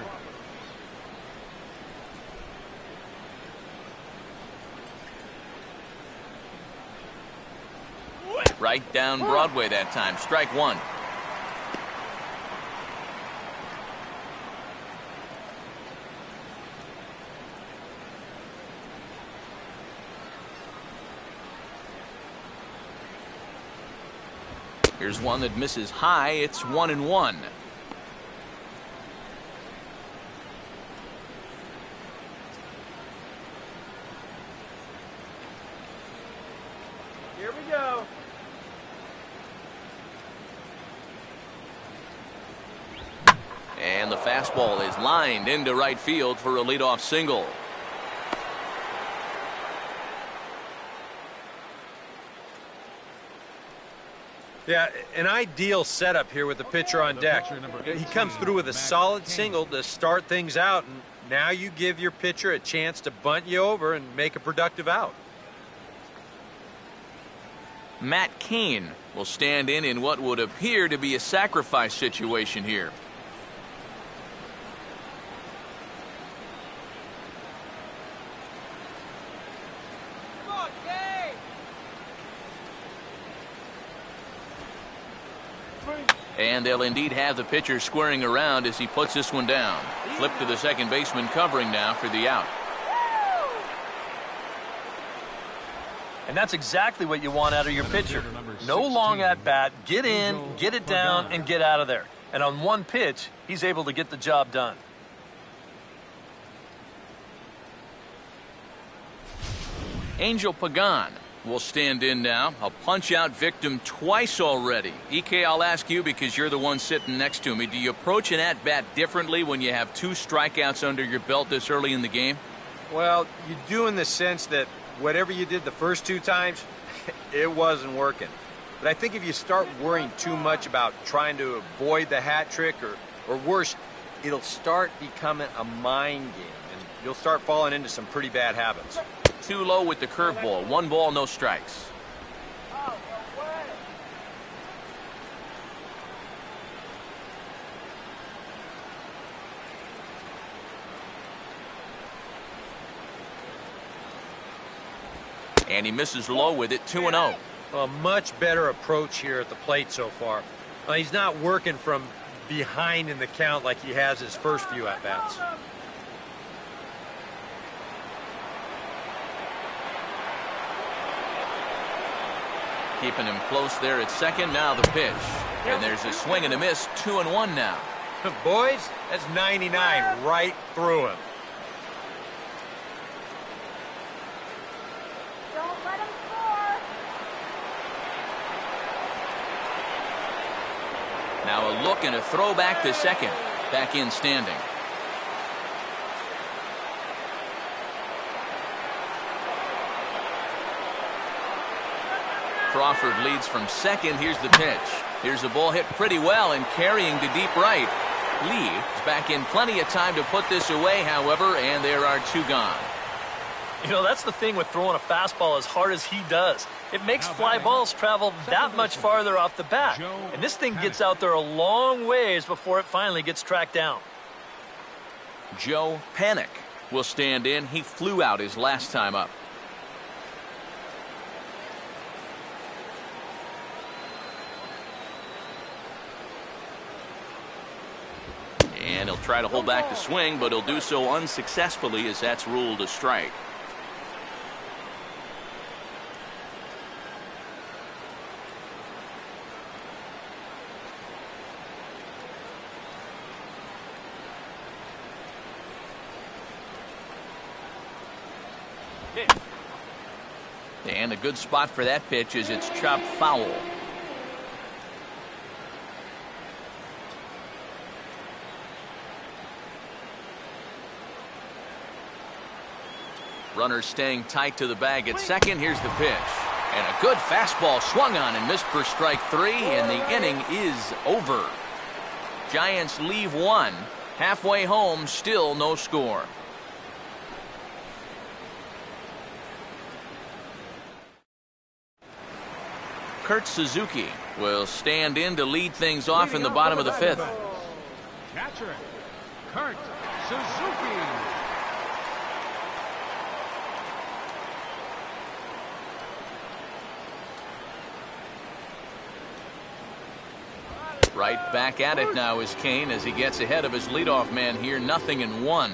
Right down Broadway that time. Strike 1. Here's one that misses high. It's 1-1. Here we go. And the fastball is lined into right field for a leadoff single. Yeah, an ideal setup here with the pitcher on deck. He comes through with a solid single to start things out, and now you give your pitcher a chance to bunt you over and make a productive out. Matt Cain will stand in what would appear to be a sacrifice situation here. And they'll indeed have the pitcher squaring around as he puts this one down. Flip to the second baseman covering now for the out. And that's exactly what you want out of your pitcher. No long at bat. Get in, get it down, and get out of there. And on one pitch, he's able to get the job done. Angel Pagan will stand in now. A punch-out victim twice already. EK, I'll ask you because you're the one sitting next to me. Do you approach an at-bat differently when you have 2 strikeouts under your belt this early in the game? Well, you do in the sense that whatever you did the first 2 times, it wasn't working. But I think if you start worrying too much about trying to avoid the hat trick or worse, it'll start becoming a mind game, and you'll start falling into some pretty bad habits. Too low with the curveball. 1 ball, no strikes. And he misses low with it, 2-0. A much better approach here at the plate so far. He's not working from behind in the count like he has his first few at-bats. Keeping him close there at second. Now the pitch. And there's a swing and a miss, 2-1 now. Boys, that's 99 right through him. Don't let him score. Now a look and a throw back to second. Back in standing. Crawford leads from second. Here's the pitch. Here's a ball hit pretty well and carrying to deep right. Lee is back in plenty of time to put this away, however, and there are 2 gone. You know, that's the thing with throwing a fastball as hard as he does. It makes fly balls travel that much farther off the bat. And this thing gets out there a long ways before it finally gets tracked down. Joe Panik will stand in. He flew out his last time up. And he'll try to hold back the swing, but he'll do so unsuccessfully as that's ruled a strike. And a good spot for that pitch is it's chopped foul. Runner staying tight to the bag at second. Here's the pitch. And a good fastball swung on and missed for strike 3, and the inning is over. Giants leave 1. Halfway home, still no score. Kurt Suzuki will stand in to lead things off in the bottom of the 5th. Catcher, Kurt Suzuki. Right back at it now is Kane as he gets ahead of his leadoff man here, 0-1.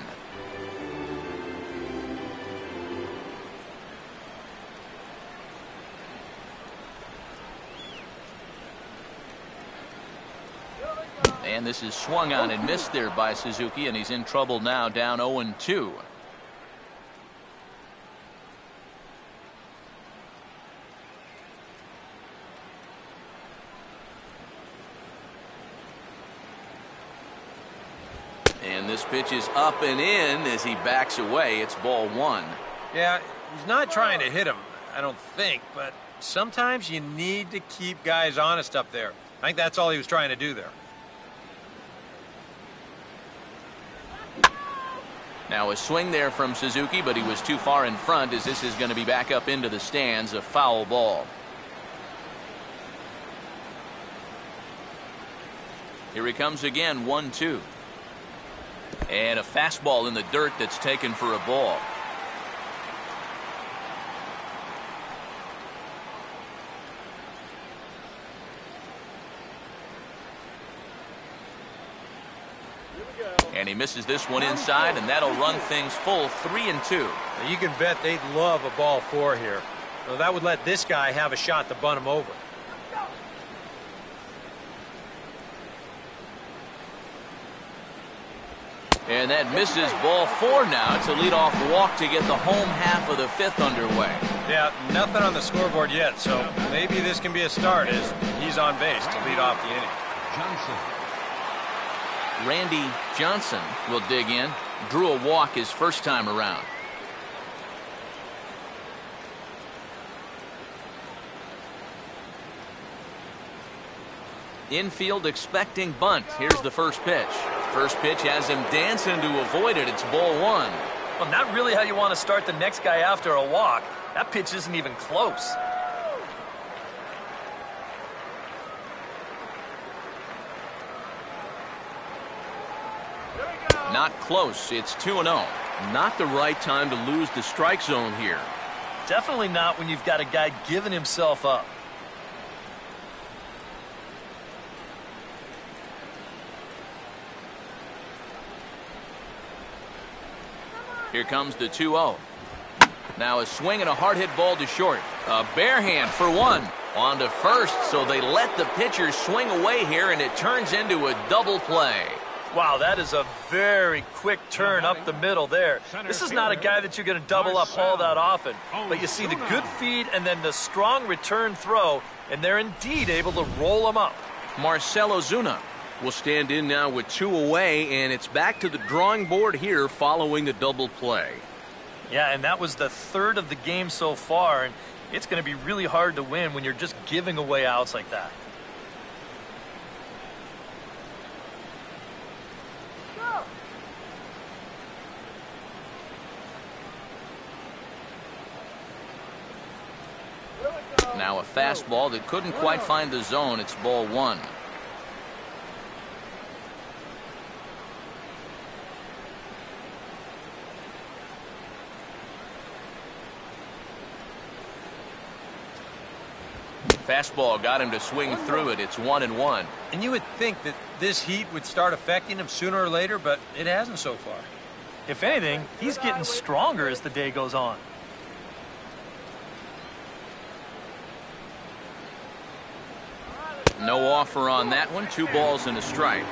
And this is swung on and missed there by Suzuki, and he's in trouble now, down 0-2. And this pitch is up and in as he backs away. It's ball 1. Yeah, he's not trying to hit him, I don't think, but sometimes you need to keep guys honest up there. I think that's all he was trying to do there. Now a swing there from Suzuki, but he was too far in front as this is going to be back up into the stands, a foul ball. Here he comes again, 1-2. And a fastball in the dirt that's taken for a ball. And he misses this one inside, and that'll run things full, 3-2. Now you can bet they'd love a ball 4 here. So that would let this guy have a shot to bunt him over. And that misses, ball 4 now. It's a leadoff walk to get the home half of the 5th underway. Yeah, nothing on the scoreboard yet, so maybe this can be a start as he's on base to lead off the inning. Johnson. Randy Johnson will dig in. Drew a walk his first time around. Infield expecting bunt. Here's the first pitch. First pitch has him dancing to avoid it. It's ball one. Well, not really how you want to start the next guy after a walk. That pitch isn't even close. Not close. It's 2-0. Not the right time to lose the strike zone here. Definitely not when you've got a guy giving himself up. Here comes the 2-0. Now a swing and a hard hit ball to short. A bare hand for one. On to first, so they let the pitcher swing away here, and it turns into a double play. Wow, that is a very quick turn up the middle there. This is not a guy that you're going to double up all that often. But you see the good feed and then the strong return throw, and they're indeed able to roll him up. Marcell Ozuna will stand in now with 2 away, and it's back to the drawing board here following the double play. Yeah, and that was the third of the game so far, and it's going to be really hard to win when you're just giving away outs like that. Now a fastball that couldn't quite find the zone. It's ball one. Fastball got him to swing through it. It's 1-1. And you would think that this heat would start affecting him sooner or later, but it hasn't so far. If anything, he's getting stronger as the day goes on. No offer on that one. 2 balls and a strike.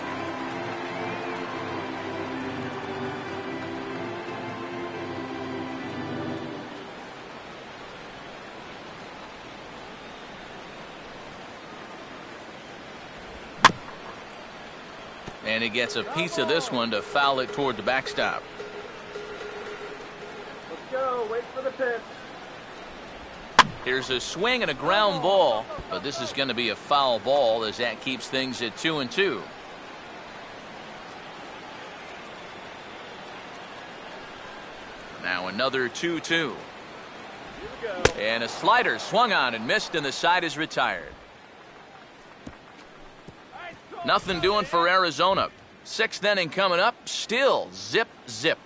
And he gets a piece of this one to foul it toward the backstop. Let's go. Wait for the pitch. Here's a swing and a ground ball, but this is going to be a foul ball as that keeps things at 2-2. Now another 2-2. And a slider swung on and missed, and the side is retired. Nothing doing for Arizona. 6th inning coming up. Still zip, zip.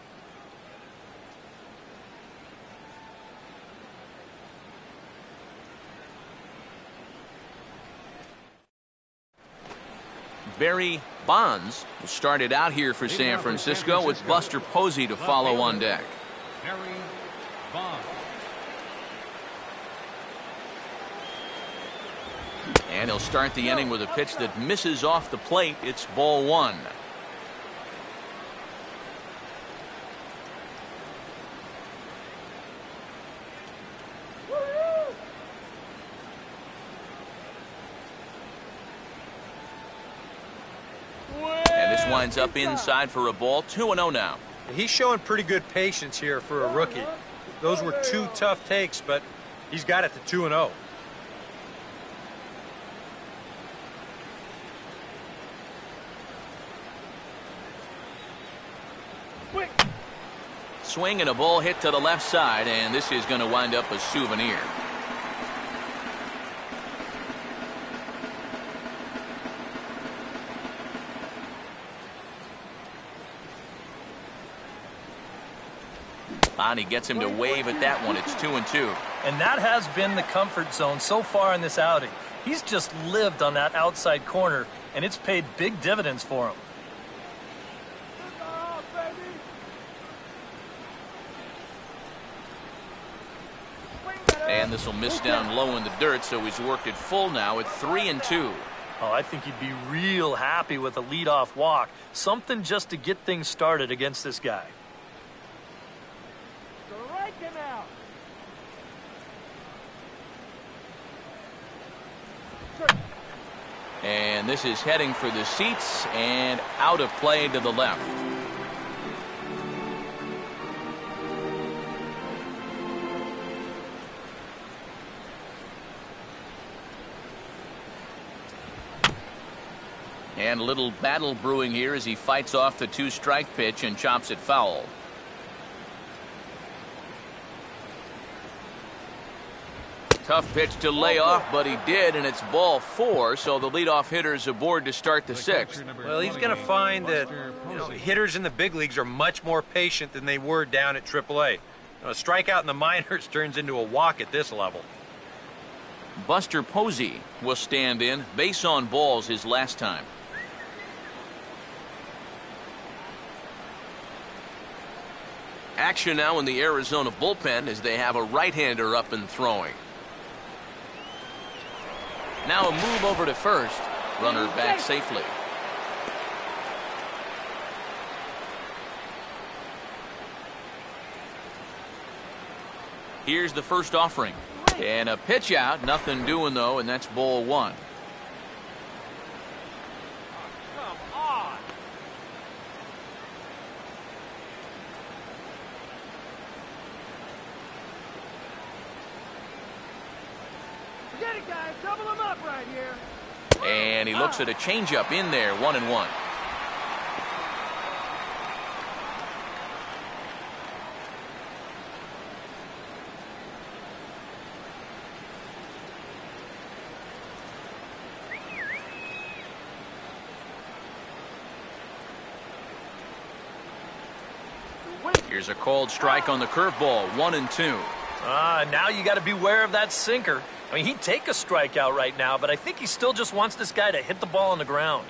Barry Bonds started out here for San Francisco with Buster Posey to follow on deck. Barry Bonds. And he'll start the inning with a pitch that misses off the plate. It's ball one. And this winds up inside for a ball. 2-0 now. He's showing pretty good patience here for a rookie. Those were 2 tough takes, but he's got it to 2-0. Swing and a ball hit to the left side, and this is going to wind up a souvenir. Bonnie gets him to wave at that one. It's 2-2. And that has been the comfort zone so far in this outing. He's just lived on that outside corner, and it's paid big dividends for him. And this will miss down low in the dirt, so he's worked it full now at 3-2. Oh, I think he'd be real happy with a leadoff walk. Something just to get things started against this guy. Strike him out. And this is heading for the seats and out of play to the left. And a little battle brewing here as he fights off the 2-strike pitch and chops it foul. Tough pitch to lay off, but he did, and it's ball 4, so the leadoff hitter's aboard to start the 6th. Well, he's going to find that hitters in the big leagues are much more patient than they were down at AAA. A strikeout in the minors turns into a walk at this level. Buster Posey will stand in. Base on balls his last time. Action now in the Arizona bullpen as they have a right-hander up and throwing. Now a move over to first. Runner back safely. Here's the first offering. And a pitch out. Nothing doing, though, and that's ball 1. Come on. Forget it, guys. Double them up right here. And he looks at a changeup in there. 1-1. Here's a called strike on the curveball. 1-2. Now you got to beware of that sinker. I mean, he'd take a strikeout right now, but I think he still just wants this guy to hit the ball on the ground.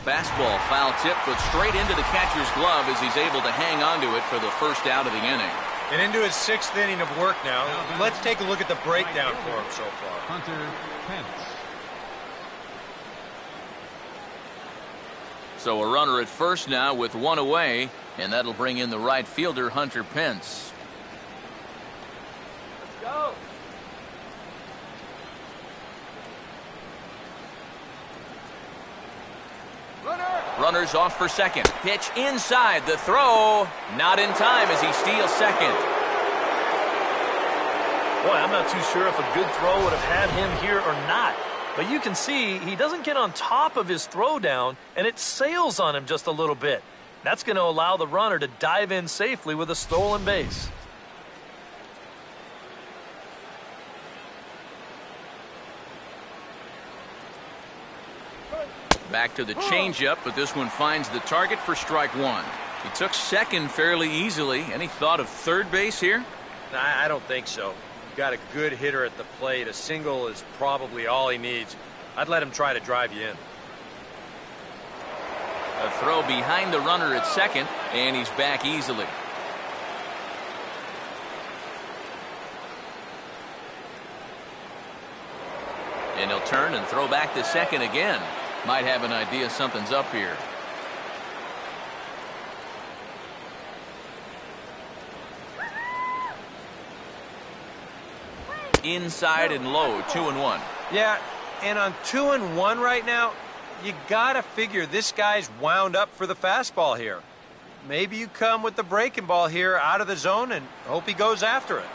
Fastball foul tip, but straight into the catcher's glove as he's able to hang on to it for the first out of the inning. And into his 6th inning of work now. Let's take a look at the breakdown for him so far. Hunter Pence. So a runner at first now with 1 away, and that'll bring in the right fielder, Hunter Pence. Let's go. Runners off for second. Pitch inside. The throw. Not in time as he steals second. Boy, I'm not too sure if a good throw would have had him here or not. But you can see he doesn't get on top of his throw down, and it sails on him just a little bit. That's going to allow the runner to dive in safely with a stolen base. Back to the changeup, but this one finds the target for strike 1. He took second fairly easily. Any thought of third base here? I don't think so. You've got a good hitter at the plate. A single is probably all he needs. I'd let him try to drive you in. A throw behind the runner at second, and he's back easily. And he'll turn and throw back to second again. Might have an idea something's up here. Inside and low, 2-1. Yeah, and on 2-1 right now, you gotta figure this guy's wound up for the fastball here. Maybe you come with the breaking ball here out of the zone and hope he goes after it.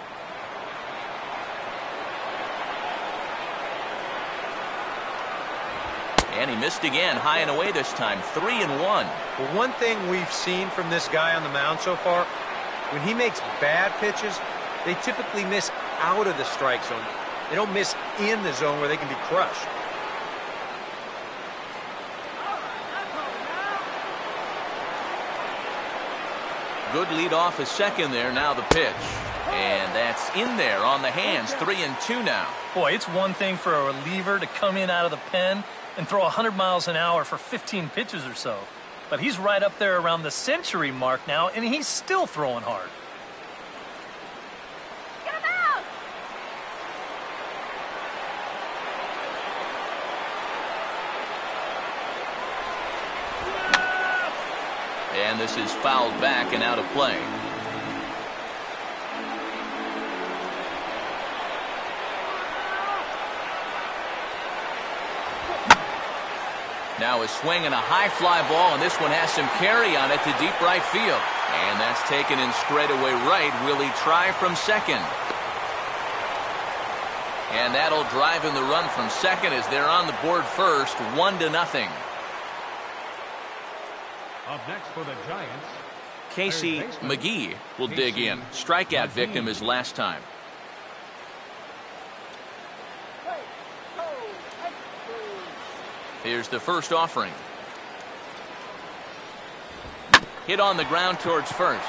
And he missed again, high and away this time, 3-1. But one thing we've seen from this guy on the mound so far, when he makes bad pitches, they typically miss out of the strike zone. They don't miss in the zone where they can be crushed. Good lead off his second there. Now the pitch. And that's in there on the hands. 3-2 now. Boy, it's one thing for a reliever to come in out of the pen and throw 100 miles an hour for 15 pitches or so. But he's right up there around the century mark now, and he's still throwing hard. Get him out! And this is fouled back and out of play. Now a swing and a high fly ball, and this one has some carry on it to deep right field. And that's taken in straightaway right. Will he try from second? And that'll drive in the run from second as they're on the board first, 1-0. Up next for the Giants, Casey McGee will dig in. Strikeout victim his last time. Here's the first offering. Hit on the ground towards first.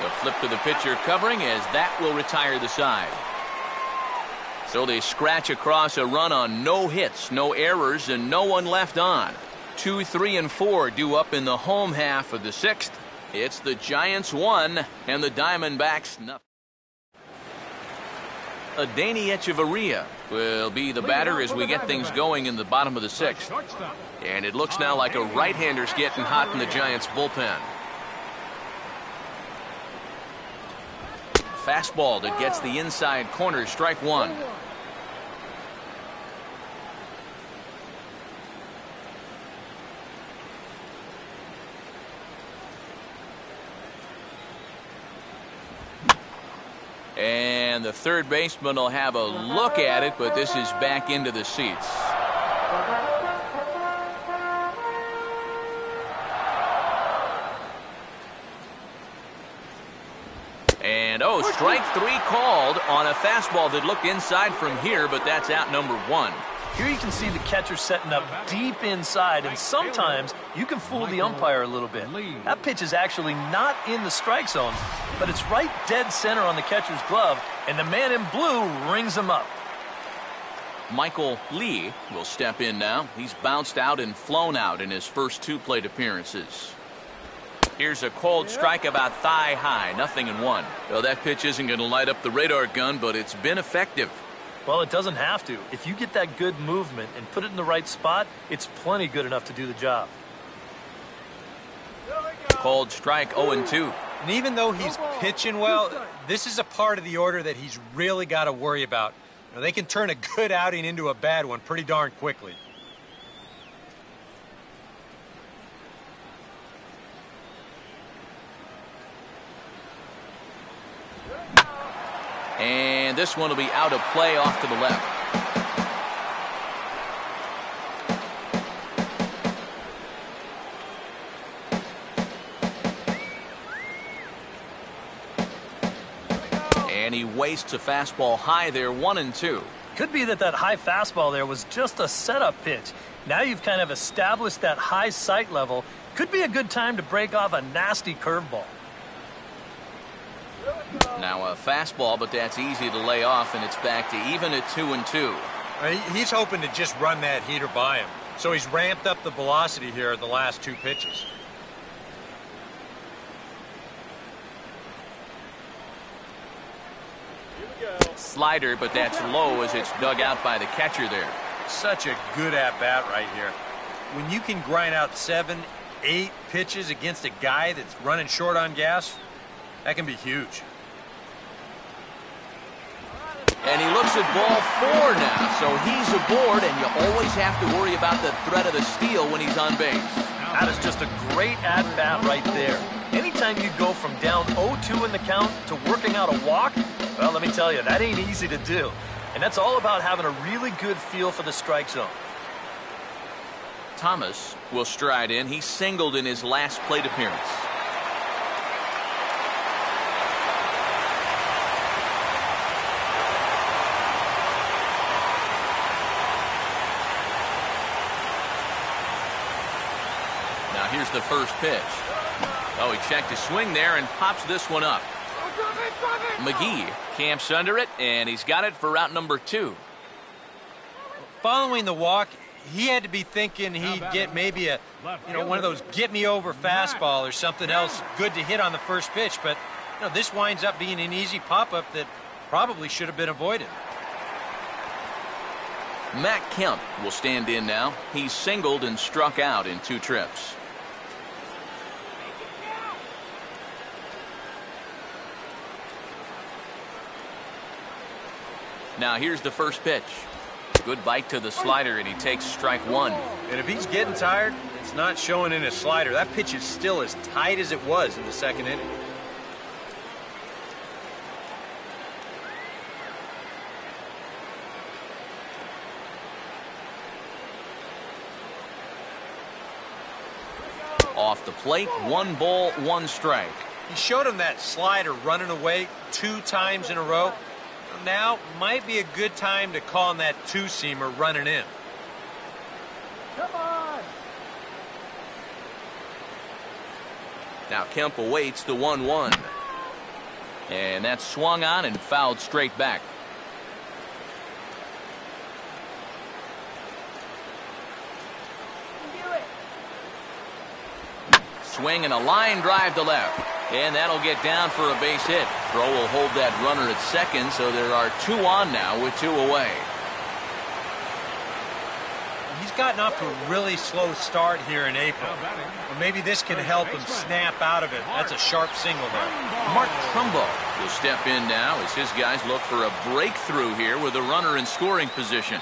The flip to the pitcher covering as that will retire the side. So they scratch across a run on no hits, no errors, and no one left on. 2, 3, and 4 due up in the home half of the sixth. It's the Giants 1 and the Diamondbacks nothing. Adeiny Echeverria will be the batter as we get things going in the bottom of the sixth. And it looks now like a right-hander's getting hot in the Giants bullpen. Fastball that gets the inside corner, strike one. And the third baseman will have a look at it, but this is back into the seats. And strike three called on a fastball that looked inside from here, but that's out number one. Here you can see the catcher setting up deep inside, and sometimes you can fool the umpire a little bit. That pitch is actually not in the strike zone, but it's right dead center on the catcher's glove, and the man in blue rings him up. Michael Lee will step in now. He's bounced out and flown out in his first two plate appearances. Here's a cold strike about thigh high, 0-1. Well, that pitch isn't going to light up the radar gun, but it's been effective. Well, it doesn't have to. If you get that good movement and put it in the right spot, it's plenty good enough to do the job. Cold strike, 0-2. And even though he's pitching well, this is a part of the order that he's really got to worry about. They can turn a good outing into a bad one pretty darn quickly. And this one will be out of play off to the left. And he wastes a fastball high there, 1-2. Could be that high fastball there was just a setup pitch. Now you've kind of established that high sight level. Could be a good time to break off a nasty curveball. Now a fastball, but that's easy to lay off, and it's back to even at 2-2. He's hoping to just run that heater by him. So he's ramped up the velocity here at the last two pitches. Slider, but that's low as it's dug out by the catcher there. Such a good at-bat right here. When you can grind out 7, 8 pitches against a guy that's running short on gas, that can be huge. And he looks at ball 4 now, so he's aboard, and you always have to worry about the threat of the steal when he's on base. That is just a great at-bat right there. Anytime you go from down 0-2 in the count to working out a walk, well, let me tell you, that ain't easy to do. And that's all about having a really good feel for the strike zone. Thomas will stride in. He singled in his last plate appearance. Now here's the first pitch. Oh, he checked his swing there and pops this one up. McGee camps under it, and he's got it for route number 2. Following the walk, he had to be thinking he'd get maybe one of those get-me-over fastball or something else good to hit on the first pitch. But this winds up being an easy pop-up that probably should have been avoided. Matt Kemp will stand in now. He's singled and struck out in 2 trips. Now here's the first pitch. Good bite to the slider, and he takes strike one. And if he's getting tired, it's not showing in his slider. That pitch is still as tight as it was in the second inning. Off the plate, 1 ball, 1 strike. He showed him that slider running away 2 times in a row. Now might be a good time to call him that 2-seamer running in. Come on. Now Kemp awaits the 1-1. And that's swung on and fouled straight back. Swing and a line drive to left. And that'll get down for a base hit. Throw will hold that runner at second, so there are 2 on now with 2 away. He's gotten off to a really slow start here in April. Or maybe this can help him snap out of it. That's a sharp single there. Mark Trumbo will step in now as his guys look for a breakthrough here with a runner in scoring position.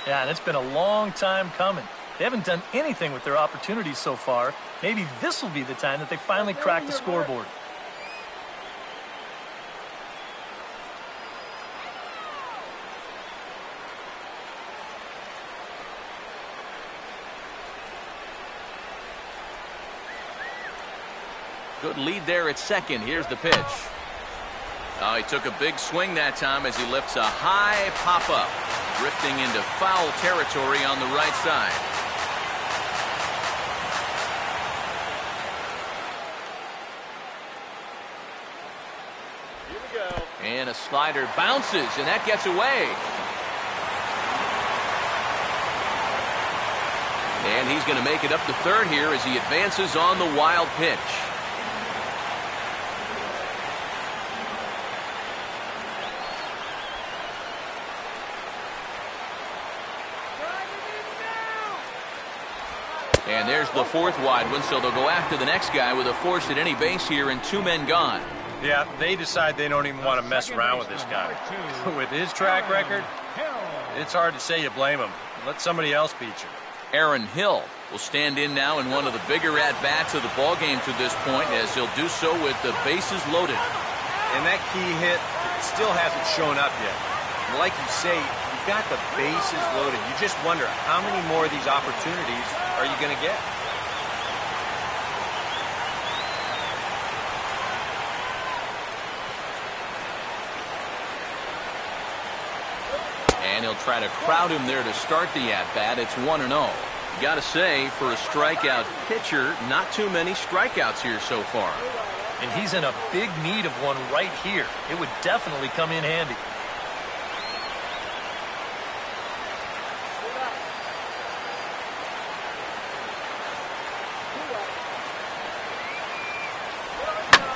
Yeah, and it's been a long time coming. They haven't done anything with their opportunities so far. Maybe this will be the time that they finally crack the scoreboard. Good lead there at second. Here's the pitch. Oh, he took a big swing that time as he lifts a high pop-up, drifting into foul territory on the right side. Here we go. And a slider bounces, and that gets away. And he's going to make it up to third here as he advances on the wild pitch. And there's the 4th wide one, so they'll go after the next guy with a force at any base here and 2 men gone. Yeah, they decide they don't even want to mess around with this guy. With his track record, it's hard to say you blame him. Let somebody else beat you. Aaron Hill will stand in now in one of the bigger at-bats of the ballgame to this point, as he'll do so with the bases loaded. And that key hit still hasn't shown up yet. And like you say, you've got the bases loaded. You just wonder how many more of these opportunities are you going to get? And he'll try to crowd him there to start the at-bat. It's 1-0. Got to say, for a strikeout pitcher, not too many strikeouts here so far. And he's in a big need of one right here. It would definitely come in handy.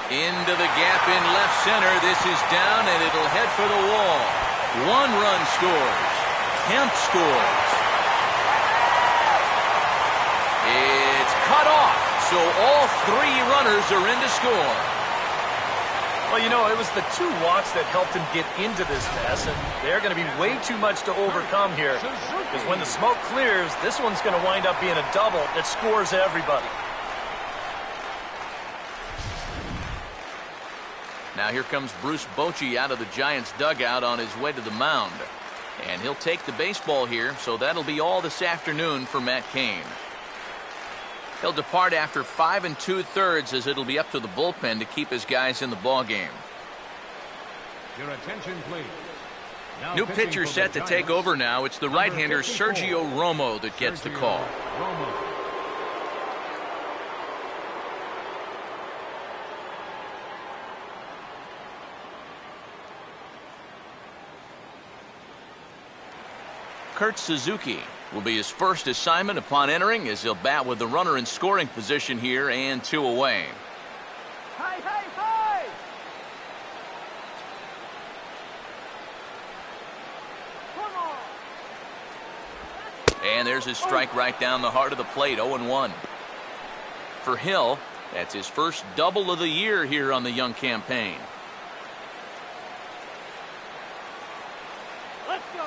Into the gap in left center. This is down, and it'll head for the wall. 1 run scores. Kemp scores. It's cut off, so all 3 runners are in to score. Well, you know, it was the 2 walks that helped him get into this mess, and they're going to be way too much to overcome here. Because when the smoke clears, this one's going to wind up being a double that scores everybody. Now here comes Bruce Bochy out of the Giants dugout on his way to the mound. And he'll take the baseball here, so that'll be all this afternoon for Matt Cain. He'll depart after 5 2/3 as it'll be up to the bullpen to keep his guys in the ballgame. Your attention, please. Now New pitcher for set the to take Giants, over now. It's the right-hander number 54, Sergio Romo that gets the call. Romo. Kurt Suzuki will be his first assignment upon entering, as he'll bat with the runner in scoring position here and 2 away. Hey, hey, hey! Come on! And there's his strike right down the heart of the plate, 0-1. For Hill, that's his first double of the year here on the young campaign. Let's go!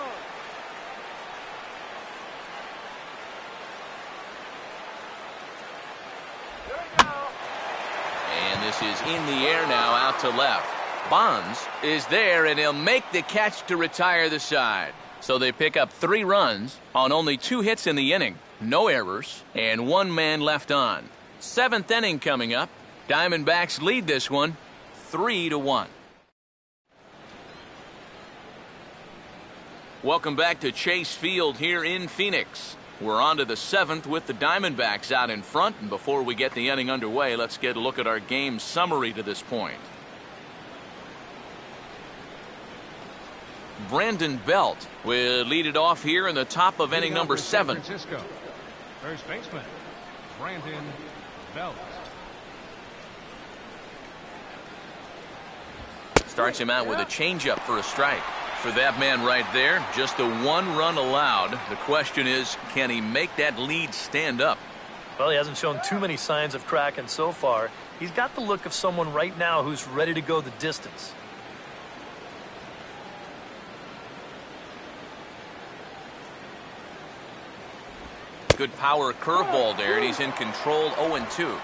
This is in the air now, out to left. Bonds is there, and he'll make the catch to retire the side. So they pick up 3 runs on only 2 hits in the inning, no errors, and 1 man left on. 7th inning coming up. Diamondbacks lead this one 3-1. Welcome back to Chase Field here in Phoenix. We're on to the 7th with the Diamondbacks out in front, and before we get the inning underway, let's get a look at our game summary to this point. Brandon Belt will lead it off here in the top of inning number 7. First baseman, Brandon Belt. Starts him out with a changeup for a strike. For that man right there, just the 1 run allowed. The question is, can he make that lead stand up? Well, he hasn't shown too many signs of cracking so far. He's got the look of someone right now who's ready to go the distance. Good power curveball there, and he's in control 0-2.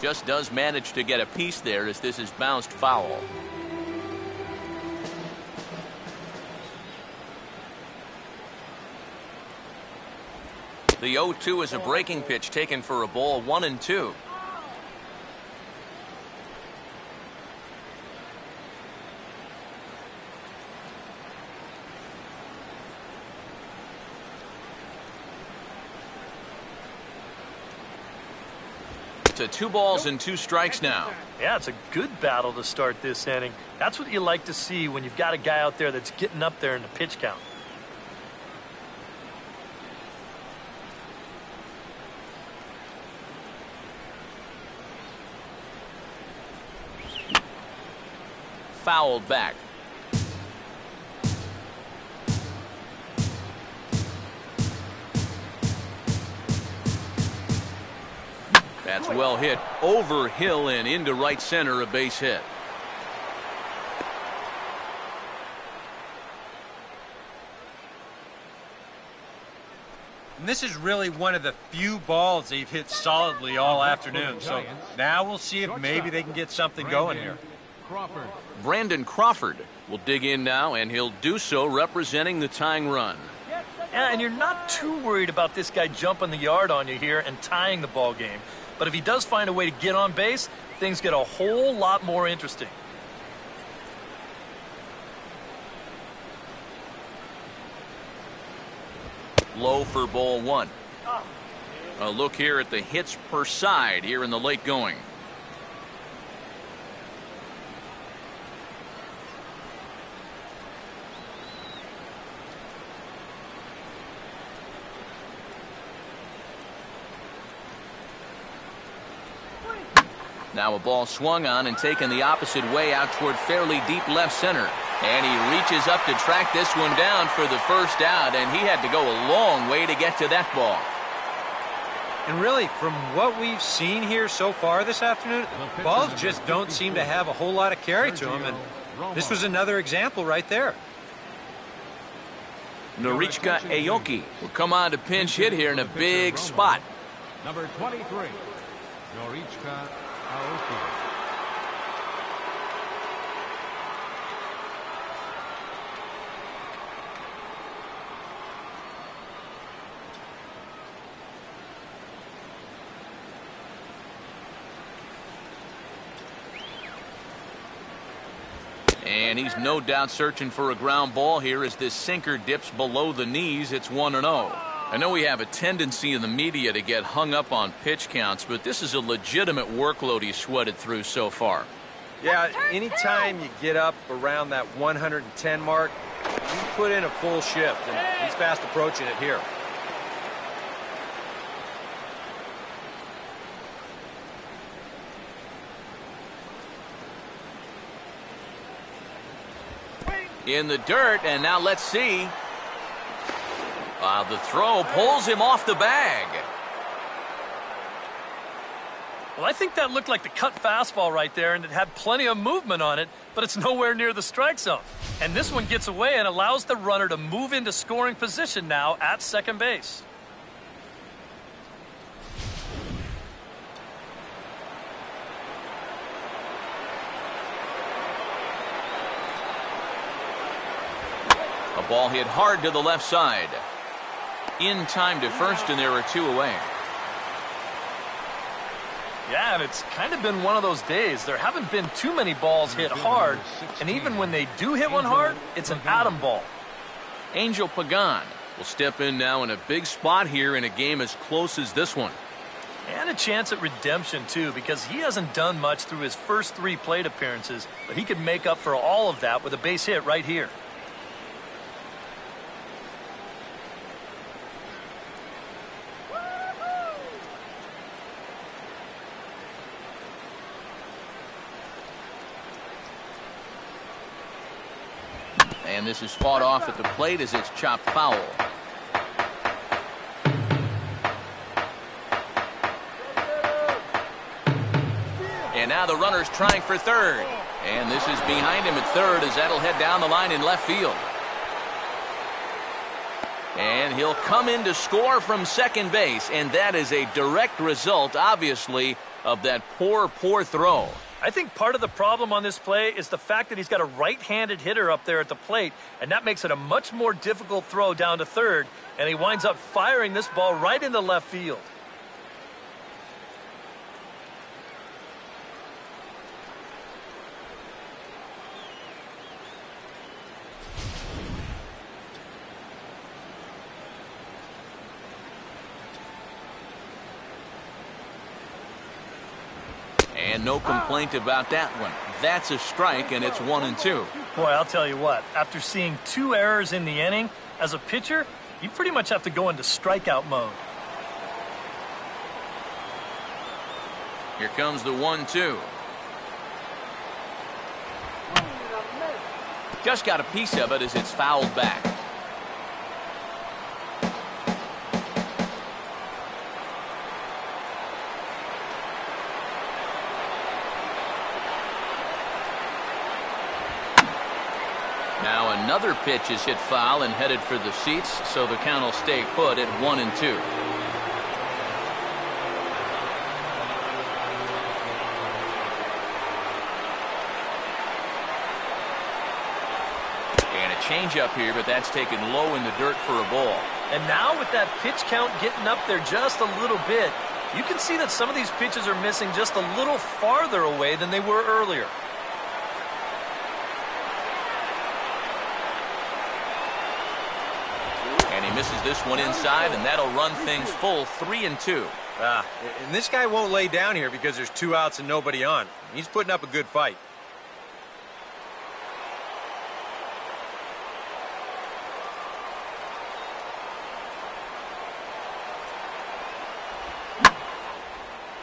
Just does manage to get a piece there as this is bounced foul. The 0-2 is a breaking pitch taken for a ball, 1-2. To 2 balls and 2 strikes now. Yeah, it's a good battle to start this inning. That's what you like to see when you've got a guy out there that's getting up there in the pitch count. Fouled back. That's well hit over Hill and into right center, a base hit. And this is really one of the few balls they've hit solidly all afternoon. So now we'll see if maybe they can get something going here. Brandon Crawford will dig in now, and he'll do so representing the tying run. Yeah, and you're not too worried about this guy jumping the yard on you here and tying the ball game. But if he does find a way to get on base, things get a whole lot more interesting. Low for ball 1. A look here at the hits per side here in the late going. Now a ball swung on and taken the opposite way out toward fairly deep left center. And he reaches up to track this one down for the first out, and he had to go a long way to get to that ball. And really, from what we've seen here so far this afternoon, balls just don't seem to have a whole lot of carry to them, and this was another example right there. Norichka Aoki will come on to pinch hit here in a big spot. Number 23, Norichka Aoki. And he's no doubt searching for a ground ball here as this sinker dips below the knees. It's 1-0. I know we have a tendency in the media to get hung up on pitch counts, but this is a legitimate workload he's sweated through so far. Yeah, anytime you get up around that 110 mark, you put in a full shift, and he's fast approaching it here. In the dirt, and now let's see. The throw pulls him off the bag. Well, I think that looked like the cut fastball right there, and it had plenty of movement on it, but it's nowhere near the strike zone. And this one gets away and allows the runner to move into scoring position now at second base. A ball hit hard to the left side. In time to first, and there are 2 away. Yeah, and it's kind of been one of those days. There haven't been too many balls hit hard, and even when they do hit one hard, it's an atom ball. Angel Pagan will step in now in a big spot here in a game as close as this one. And a chance at redemption, too, because he hasn't done much through his first 3 plate appearances, but he could make up for all of that with a base hit right here. And this is fought off at the plate as it's chopped foul. And now the runner's trying for third. And this is behind him at third as that'll head down the line in left field. And he'll come in to score from second base. And that is a direct result, obviously, of that poor throw. I think part of the problem on this play is the fact that he's got a right-handed hitter up there at the plate, and that makes it a much more difficult throw down to third, and he winds up firing this ball right into left field. And no complaint about that one. That's a strike, and it's 1-2. Boy, I'll tell you what, after seeing 2 errors in the inning, as a pitcher, you pretty much have to go into strikeout mode. Here comes the 1-2. Just got a piece of it as it's fouled back. Now another pitch is hit foul and headed for the seats, so the count will stay put at 1-2. And a changeup here, but that's taken low in the dirt for a ball. And now with that pitch count getting up there just a little bit, you can see that some of these pitches are missing just a little farther away than they were earlier. Misses this one inside, and that'll run things full 3-2. And this guy won't lay down here because there's 2 outs and nobody on. He's putting up a good fight.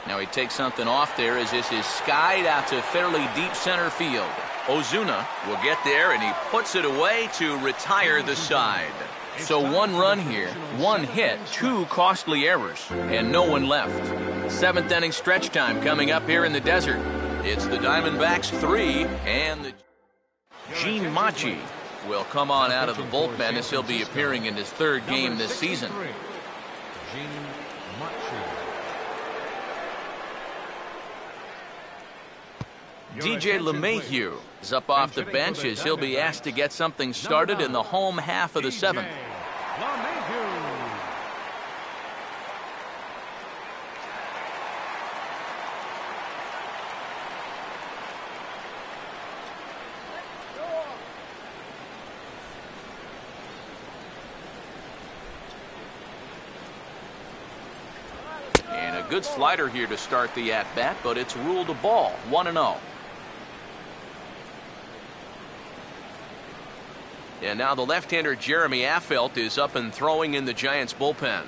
Now he takes something off there as this is skied out to fairly deep center field. Ozuna will get there, and he puts it away to retire the side. So 1 run here, 1 hit, 2 costly errors, and no one left. 7th inning stretch time coming up here in the desert. It's the Diamondbacks 3, and the Gene Machi will come on out of the bullpen as he'll be appearing in his 3rd game this season. DJ LeMahieu is up off the bench as he'll be asked to get something started in the home half of the 7th. And a good slider here to start the at-bat, but it's ruled a ball, 1-0. And now the left-hander Jeremy Affeldt is up and throwing in the Giants bullpen.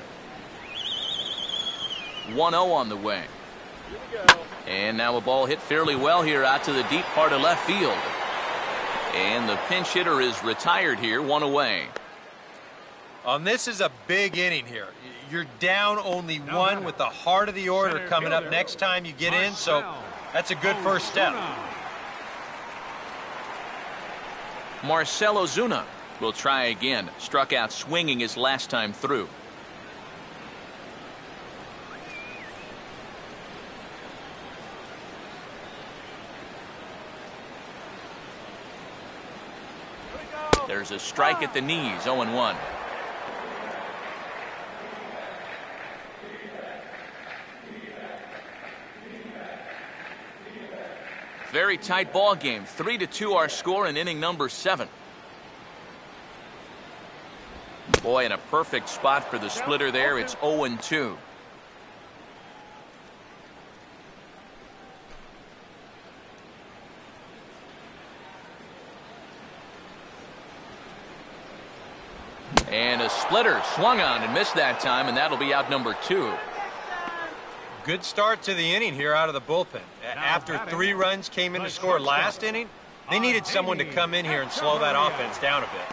1-0 on the way. And now a ball hit fairly well here out to the deep part of left field. And the pinch hitter is retired here, 1 away. This is a big inning here. You're down only one with the heart of the order coming up next time you get in, so that's a good first step. Marcell Ozuna will try again. Struck out swinging his last time through. There's a strike at the knees, 0-1. Very tight ball game. 3-2 our score in inning number 7. Boy, in a perfect spot for the splitter there. It's 0-2. And a splitter swung on and missed that time, and that'll be out number 2. Good start to the inning here out of the bullpen. After 3 runs came in to score last inning, they needed someone to come in here and slow that offense down a bit.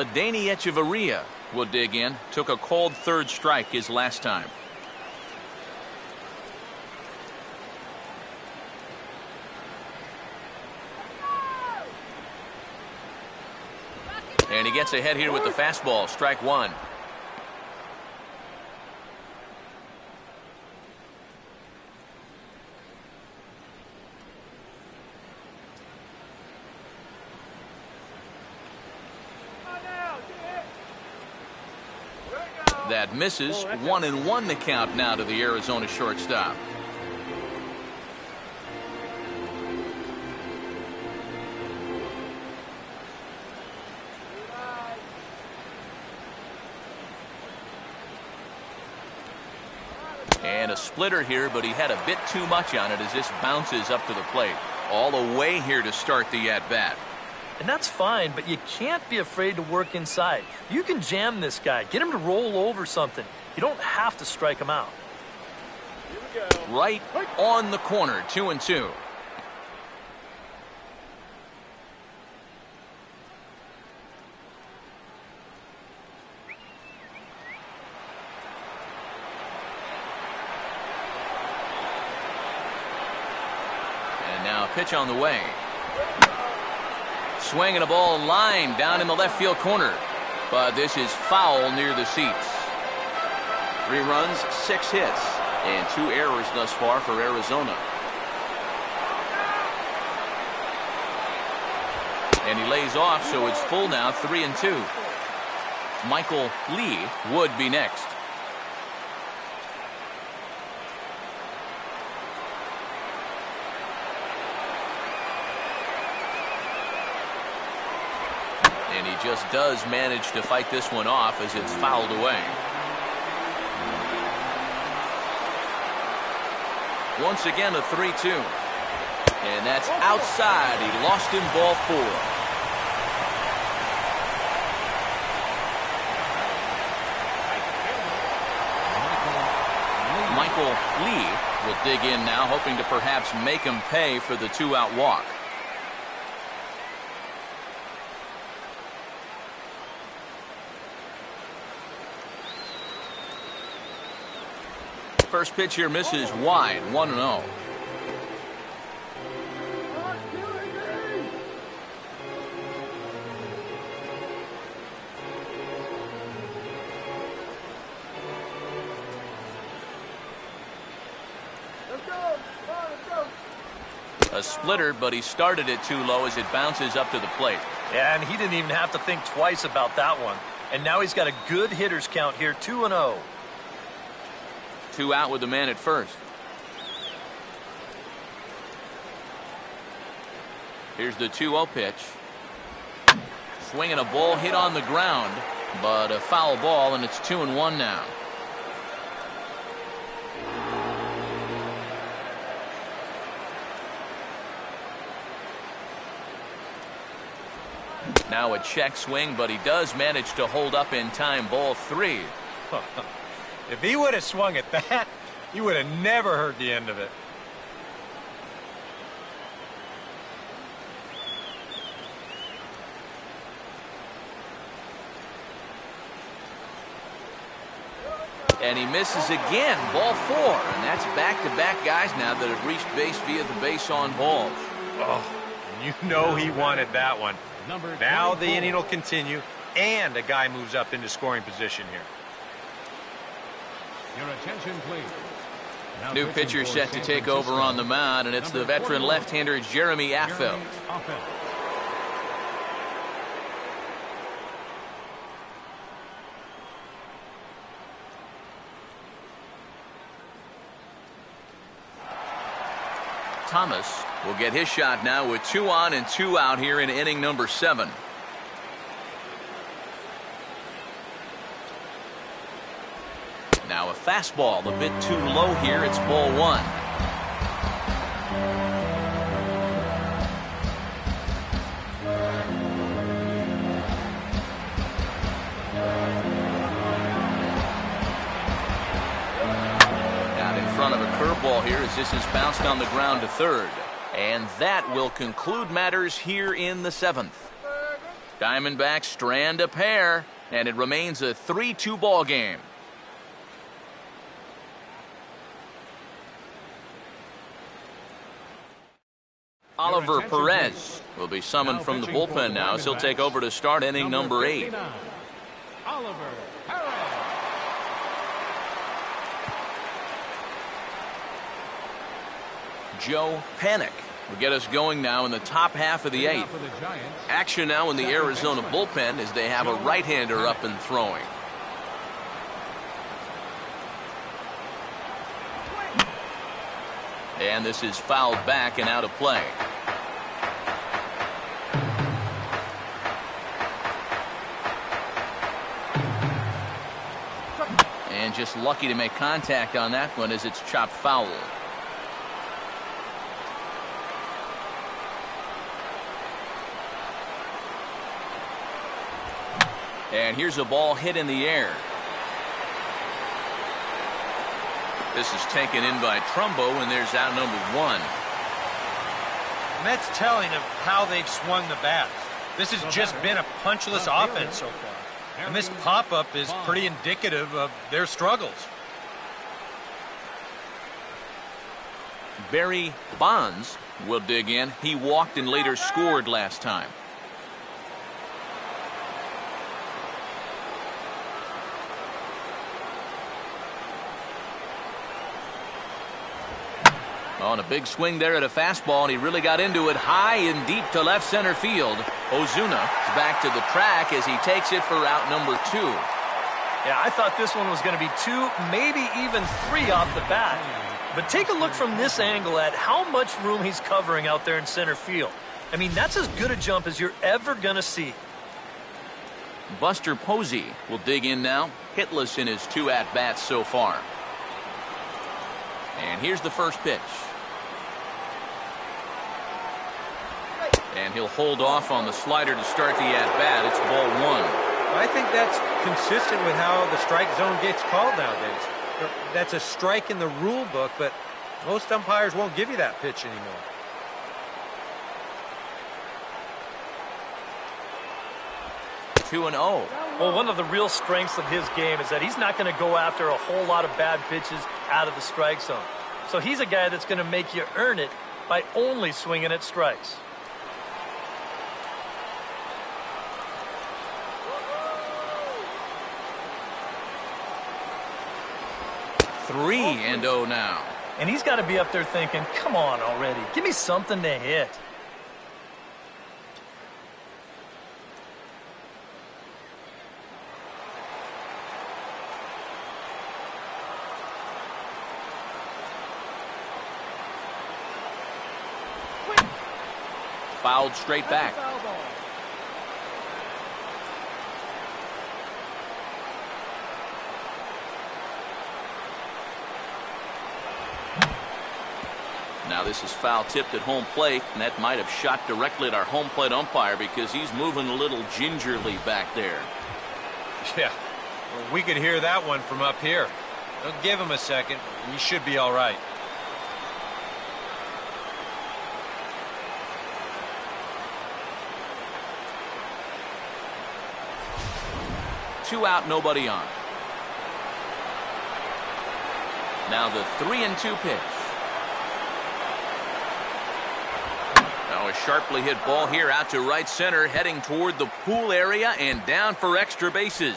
Adeiny Echeverria will dig in. Took a cold third strike his last time. And he gets ahead here with the fastball. Strike 1. That misses. 1-1 the count now to the Arizona shortstop. And a splitter here, but he had a bit too much on it as this bounces up to the plate. All the way here to start the at-bat. And that's fine, but you can't be afraid to work inside. You can jam this guy. Get him to roll over something. You don't have to strike him out. Right on the corner, 2-2. And now pitch on the way. Swinging a ball line down in the left field corner. But this is foul near the seats. 3 runs, 6 hits, and 2 errors thus far for Arizona. And he lays off, so it's full now, 3-2. Michael Lee would be next. And he just does manage to fight this one off as it's fouled away. Once again, a 3-2. And that's outside. He lost him, ball 4. Michael Lee will dig in now, hoping to perhaps make him pay for the 2-out walk. First pitch here misses wide, 1-0. A splitter, but he started it too low as it bounces up to the plate. Yeah, and he didn't even have to think twice about that one. And now he's got a good hitters count here, 2-0. 2 out with the man at first. Here's the 2-0 pitch. Swinging a ball hit on the ground, but a foul ball, and it's 2-1 now. Now a check swing, but he does manage to hold up in time, ball 3. If he would have swung at that, you would have never heard the end of it. And he misses again. Ball 4. And that's back-to-back guys now that have reached base via the base on balls. Oh, you know he wanted that one. Now the inning will continue, and a guy moves up into scoring position here. Your attention, please. Now New pitcher set to take over on the mound, and it's the veteran left-hander Jeremy Affeldt. Thomas will get his shot now with 2 on and 2 out here in inning number 7. Now a fastball a bit too low here. It's ball 1. Out in front of a curveball here as this is bounced on the ground to third. And that will conclude matters here in the 7th. Diamondbacks strand a pair, and it remains a 3-2 ball game. Oliver Perez will be summoned from the bullpen now as he'll take over to start inning number 8. Oliver Perez. Joe Panik will get us going now in the top half of the 8th. Action now in the Arizona bullpen as they have a right-hander up and throwing. And this is fouled back and out of play. And just lucky to make contact on that one as it's chopped foul. And here's a ball hit in the air. This is taken in by Trumbo, and there's out number 1. And that's telling of how they've swung the bat. This has just been a punchless offense so far. And this pop-up is pretty indicative of their struggles. Barry Bonds will dig in. He walked and later scored last time. On a big swing there at a fastball, and he really got into it high and deep to left center field. Ozuna is back to the track as he takes it for out number 2. Yeah, I thought this one was going to be 2, maybe even 3 off the bat. But take a look from this angle at how much room he's covering out there in center field. I mean, that's as good a jump as you're ever going to see. Buster Posey will dig in now, hitless in his 2 at-bats so far. And here's the first pitch. And he'll hold off on the slider to start the at-bat. It's ball 1. I think that's consistent with how the strike zone gets called nowadays. That's a strike in the rule book, but most umpires won't give you that pitch anymore. Two and 0. Well, one of the real strengths of his game is that he's not going to go after a whole lot of bad pitches out of the strike zone. So he's a guy that's going to make you earn it by only swinging at strikes. 3-0 now. And he's got to be up there thinking, come on already. Give me something to hit. Fouled straight back. Now this is foul tipped at home plate, and that might have shot directly at our home plate umpire because he's moving a little gingerly back there. Yeah, well, we could hear that one from up here. Don't give him a second. He should be all right. Two out, nobody on. Now the 3-2 pitch. Now a sharply hit ball here out to right center, heading toward the pool area and down for extra bases.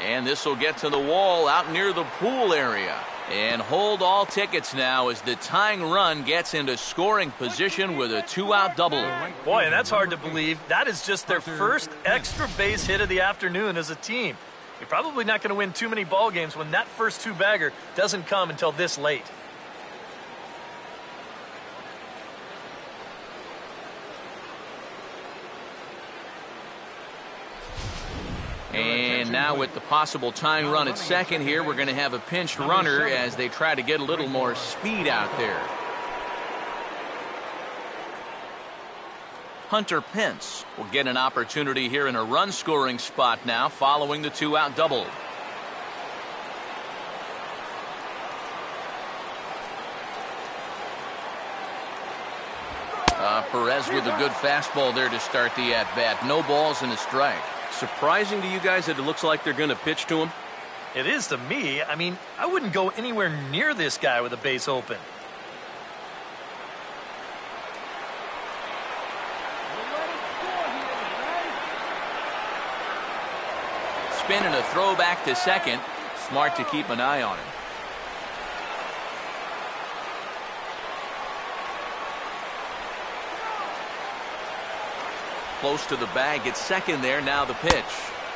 And this will get to the wall out near the pool area. And hold all tickets now as the tying run gets into scoring position with a 2-out double. Boy, and that's hard to believe. That is just their first extra base hit of the afternoon as a team. You're probably not going to win too many ball games when that first two-bagger doesn't come until this late. And now with the possible tying run at second here, we're going to have a pinched runner as they try to get a little more speed out there. Hunter Pence will get an opportunity here in a run-scoring spot now following the 2-out double. Perez with a good fastball there to start the at-bat. No balls and a strike. Surprising to you guys that it looks like they're going to pitch to him? It is to me. I mean, I wouldn't go anywhere near this guy with a base open. Spin and a throw back to second. Smart to keep an eye on him. Close to the bag at second there. Now the pitch.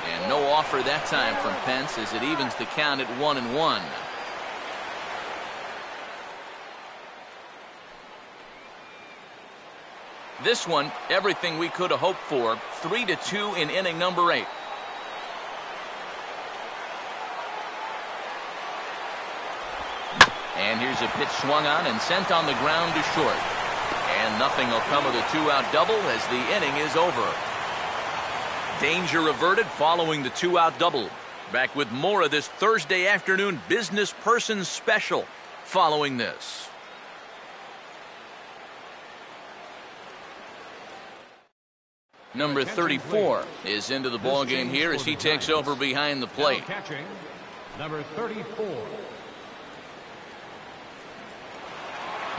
And no offer that time from Pence as it evens the count at 1-1. This one, everything we could have hoped for. 3-2 in inning number 8. And here's a pitch swung on and sent on the ground to short. And nothing will come of the 2-out double as the inning is over. Danger averted following the 2-out double. Back with more of this Thursday afternoon business person special following this. Number 34 is into the ball game here as he takes over behind the plate. Catching, number 34.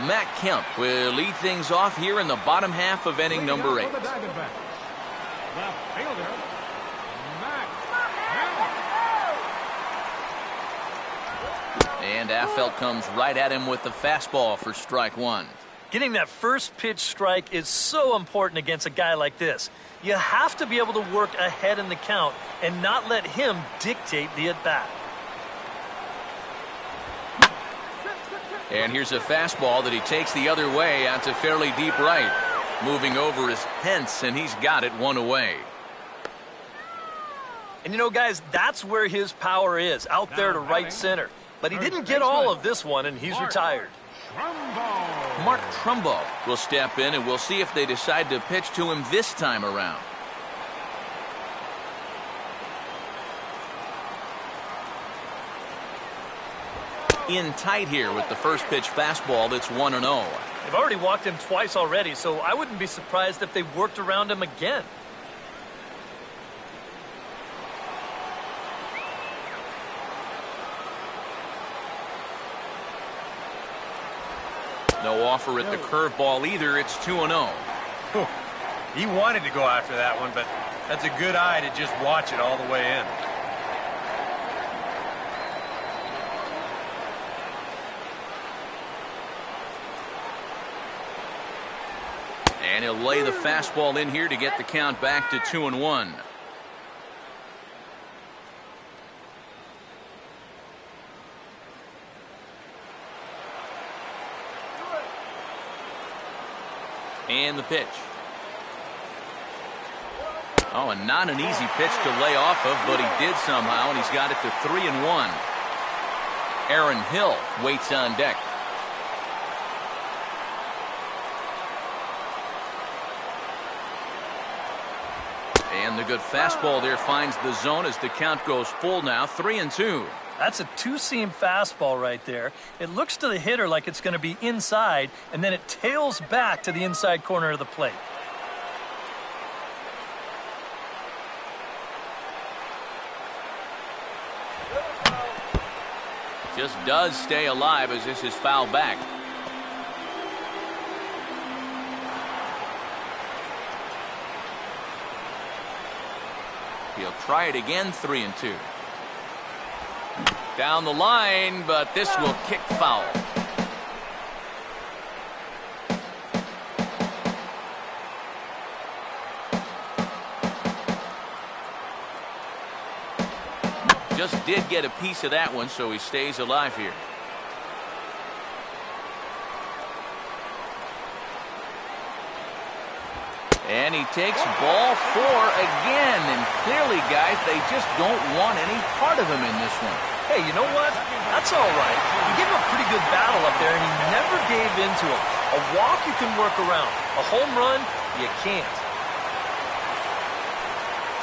Matt Kemp will lead things off here in the bottom half of inning number 8. The fielder, Matt Kemp. And Affeldt comes right at him with the fastball for strike one. Getting that first pitch strike is so important against a guy like this. You have to be able to work ahead in the count and not let him dictate the at-bat. And here's a fastball that he takes the other way out to fairly deep right. Moving over is Pence, and he's got it one away. And you know, guys, that's where his power is, out there to right center. But he didn't get all of this one, and he's retired. Mark Trumbo will step in, and we'll see if they decide to pitch to him this time around. In tight here with the first pitch fastball that's 1-0. They've already walked him twice already, so I wouldn't be surprised if they worked around him again. No offer at the curveball either. It's 2-0. He wanted to go after that one, but that's a good eye to just watch it all the way in. And he'll lay the fastball in here to get the count back to 2-1. And the pitch. Oh, and not an easy pitch to lay off of, but he did somehow, and he's got it to 3-1. Aaron Hill waits on deck. And the good fastball there finds the zone as the count goes full now, 3-2. That's a two-seam fastball right there. It looks to the hitter like it's going to be inside, and then it tails back to the inside corner of the plate. Just does stay alive as this is fouled back. He'll try it again, 3-2. Down the line, but this will kick foul. Just did get a piece of that one, so he stays alive here. And he takes ball 4 again. And clearly, guys, they just don't want any part of him in this one. Hey, you know what? That's all right. You gave him a pretty good battle up there, and he never gave in to him. A walk you can work around. A home run, you can't.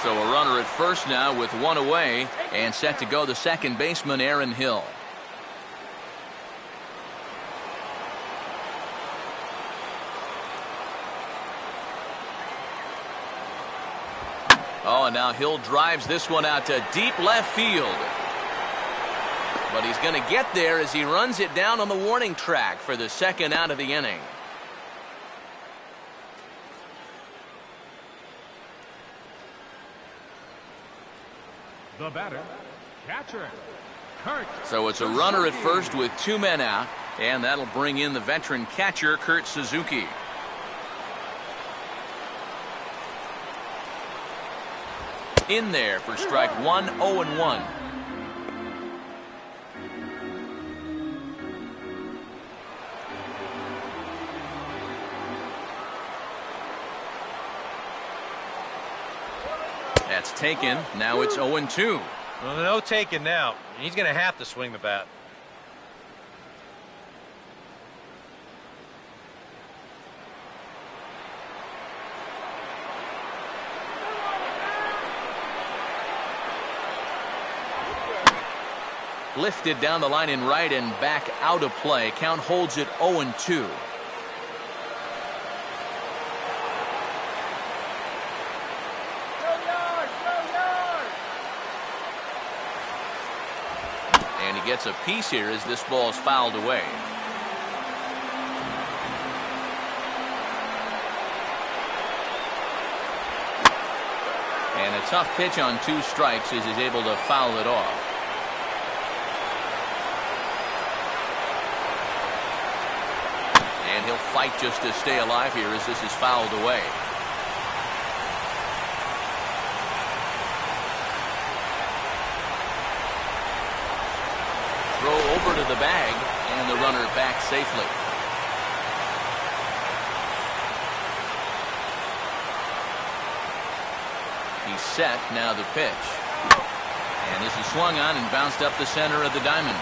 So a runner at first now with 1 away, and set to go the second baseman, Aaron Hill. Oh, and now Hill drives this one out to deep left field. But he's going to get there as he runs it down on the warning track for the second out of the inning. The batter, catcher, Kurt. So it's a runner at first with 2 men out, and that'll bring in the veteran catcher, Kurt Suzuki. In there for strike 1, 0-1. That's taken. Now it's 0-2. Well, no taking now. He's going to have to swing the bat. Lifted down the line in right and back out of play. Count holds it 0-2. And he gets a piece here as this ball is fouled away. And a tough pitch on 2 strikes as he's able to foul it off. And he'll fight just to stay alive here as this is fouled away. Throw over to the bag, and the runner back safely. He's set, now the pitch. And this is swung on and bounced up the center of the diamond.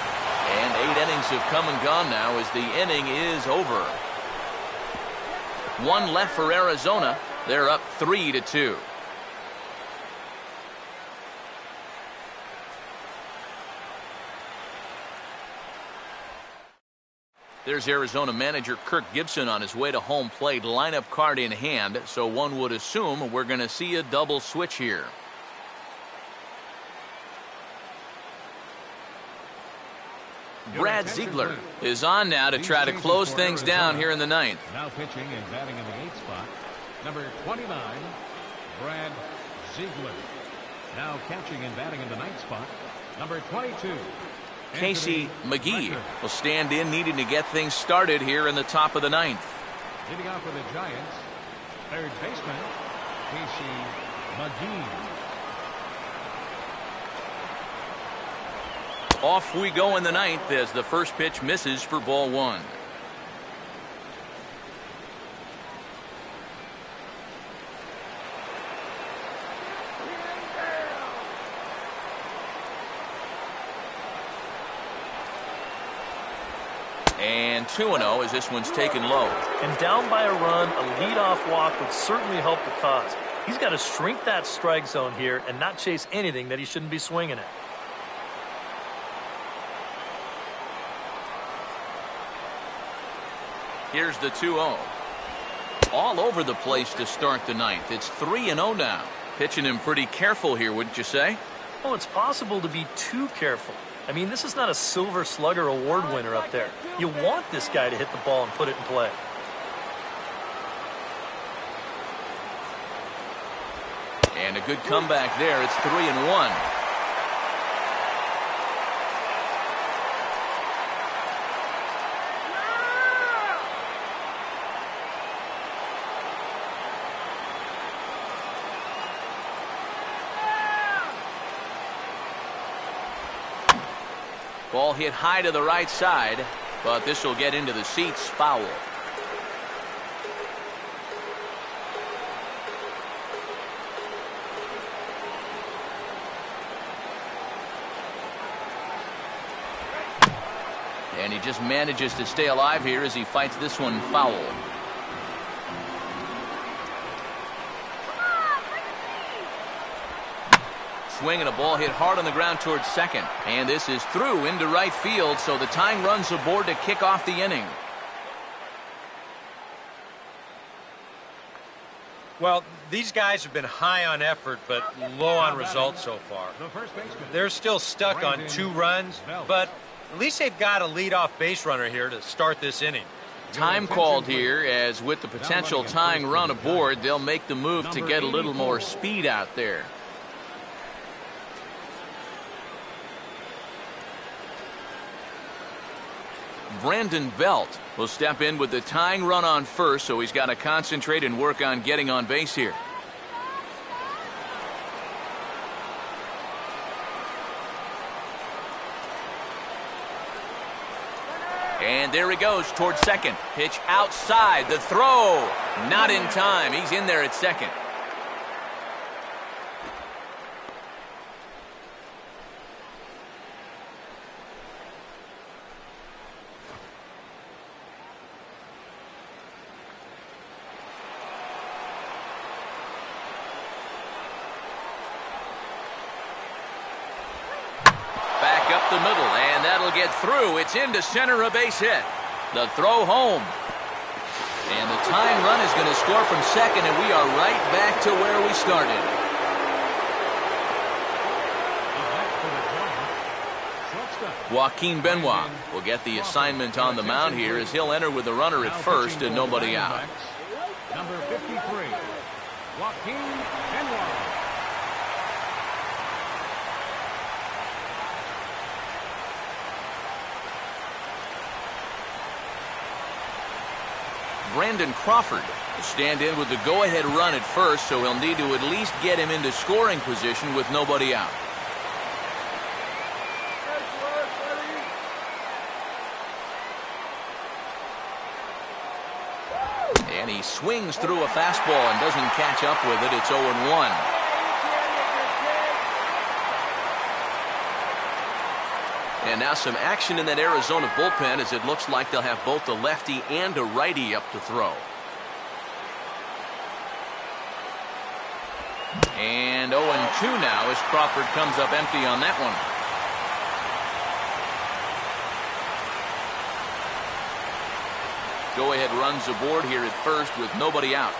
And 8 innings have come and gone now as the inning is over. 1 left for Arizona. They're up 3-2. There's Arizona manager Kirk Gibson on his way to home plate, lineup card in hand, so one would assume we're going to see a double switch here. Brad Ziegler is on now to try to close things down here in the 9th. Now pitching and batting in the 8th spot, number 29, Brad Ziegler. Now catching and batting in the 9th spot, number 22. Casey McGee will stand in, needing to get things started here in the top of the 9th. Leading off for the Giants, third baseman, Casey McGee. Off we go in the 9th as the first pitch misses for ball 1. And 2-0 as this one's taken low. And down by a run, a leadoff walk would certainly help the cause. He's got to shrink that strike zone here and not chase anything that he shouldn't be swinging at. Here's the 2-0. All over the place to start the 9th. It's 3-0 now. Pitching him pretty careful here, wouldn't you say? Well, it's possible to be too careful. I mean, this is not a Silver Slugger Award winner up there. You want this guy to hit the ball and put it in play. And a good comeback there. It's 3-1. Ball hit high to the right side, but this will get into the seats. Foul. And he just manages to stay alive here as he fights this one foul. Swing and a ball hit hard on the ground towards second. And this is through into right field, so the tying run's aboard to kick off the inning. Well, these guys have been high on effort, but low on results so far. They're still stuck on 2 runs, but at least they've got a leadoff base runner here to start this inning. Time called here, as with the potential tying run aboard, they'll make the move to get a little more speed out there. Brandon Belt will step in with the tying run on first, so he's got to concentrate and work on getting on base here. And there he goes towards second. Pitch outside. The throw. Not in time. He's in there at second. The middle, and that'll get through. It's into center, a base hit. The throw home. And the tying run is going to score from second, and we are right back to where we started. Joaquin Benoit will get the assignment on the mound here as he'll enter with a runner at first and nobody out. Number 53, Joaquin Benoit. Brandon Crawford will stand in with the go-ahead run at first, so he'll need to at least get him into scoring position with nobody out. And he swings through a fastball and doesn't catch up with it. It's 0-1. And now some action in that Arizona bullpen, as it looks like they'll have both the lefty and a righty up to throw. And 0-2 now as Crawford comes up empty on that one. Go-ahead runs aboard here at first with nobody out.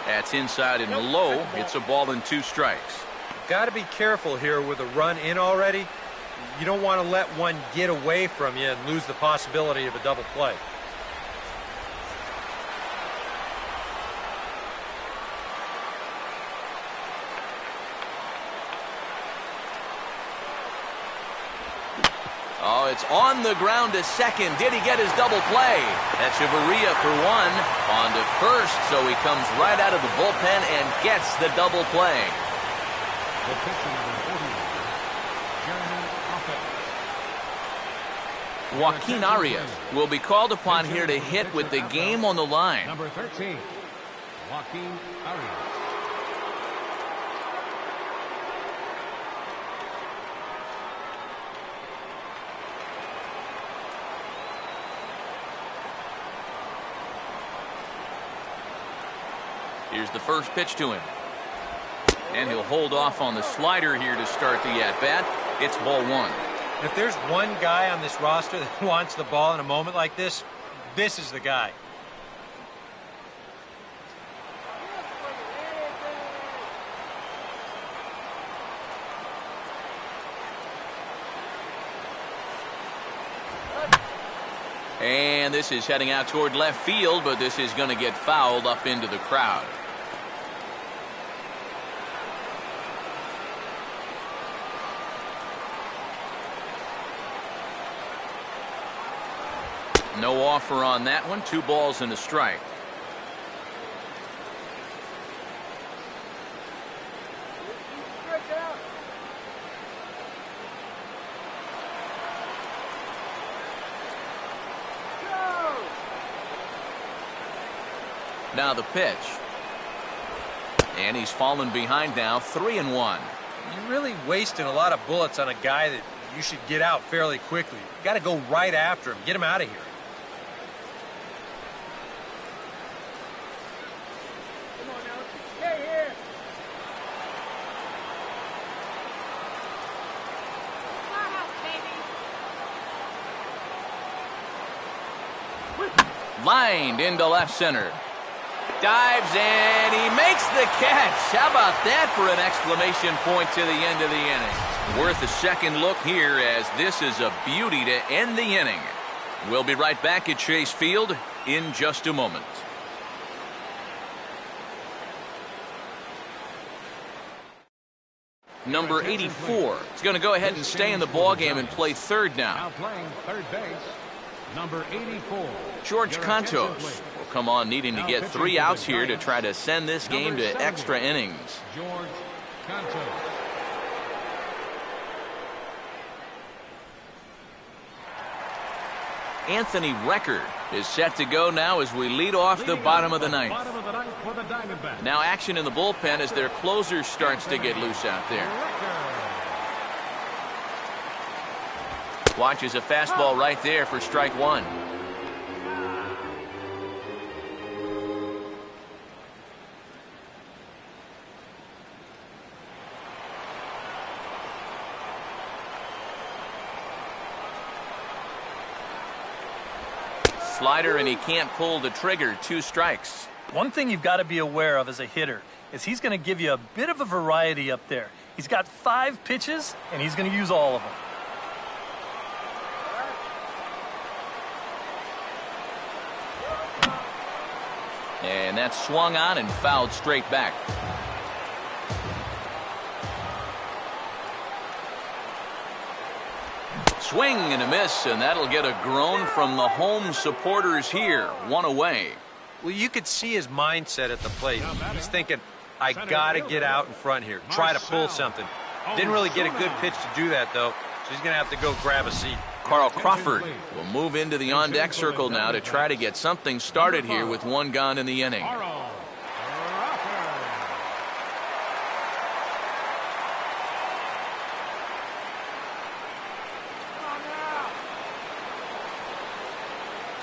That's inside and low. It's a ball and 2 strikes. Got to be careful here with a run in already. You don't want to let one get away from you and lose the possibility of a double play. Oh, it's on the ground to second. Did he get his double play? That's Chavarria for 1. On to first, so he comes right out of the bullpen and gets the double play. Joaquin Arias will be called upon here to hit with the game on the line. Number 13, Joaquin Arias. Here's the first pitch to him. And he'll hold off on the slider here to start the at-bat. It's ball 1. If there's one guy on this roster that wants the ball in a moment like this, this is the guy. And this is heading out toward left field, but this is going to get fouled up into the crowd. No offer on that one. 2 balls and a strike. Now the pitch. And he's fallen behind now, 3-1. You're really wasting a lot of bullets on a guy that you should get out fairly quickly. You got to go right after him. Get him out of here. Come on now, stay here. Lined into left center. Dives and he makes the catch. How about that for an exclamation point to the end of the inning? Worth a second look here, as this is a beauty to end the inning. We'll be right back at Chase Field in just a moment. Number 84 is going to go ahead and stay in the ballgame and play third now. Now playing third base, number 84. George Cantos will come on needing to get 3 outs here to try to send this game to extra innings. George Cantos. Anthony Record is set to go now as we lead off the bottom of the ninth. Bottom of the ninth for the Diamondbacks. Now action in the bullpen as their closer starts to get loose out there. Watches a fastball right there for strike 1. Slider, and he can't pull the trigger. 2 strikes. One thing you've got to be aware of as a hitter is he's going to give you a bit of a variety up there. He's got 5 pitches, and he's going to use all of them. And that's swung on and fouled straight back. Swing and a miss, and that'll get a groan from the home supporters here. 1 away. Well, you could see his mindset at the plate. He's thinking, I got to get out in front here, try to pull something. Didn't really get a good pitch to do that, though, so he's going to have to go grab a seat. Carl Crawford will move into the on-deck circle now to try to get something started here with 1 gone in the inning.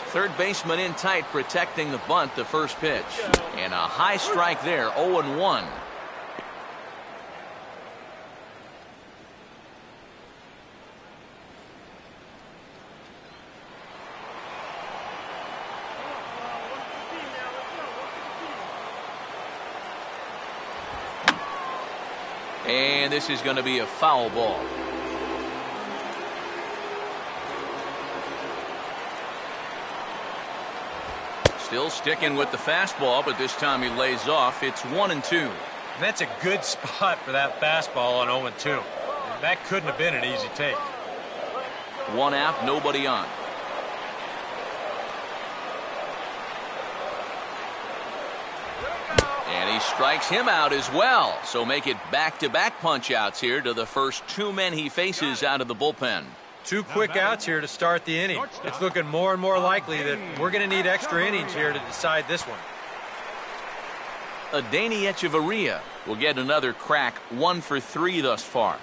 Third baseman in tight, protecting the bunt, the first pitch. And a high strike there, 0-1. And this is going to be a foul ball. Still sticking with the fastball, but this time he lays off. It's 1-2. And that's a good spot for that fastball on 0-2. That couldn't have been an easy take. 1 out, nobody on. And he strikes him out as well. So make it back-to-back punch-outs here to the first 2 men he faces out of the bullpen. 2 quick outs here to start the inning. It's looking more and more likely that we're going to need extra innings here to decide this one. Adeiny Echeverria will get another crack, 1 for 3 thus far.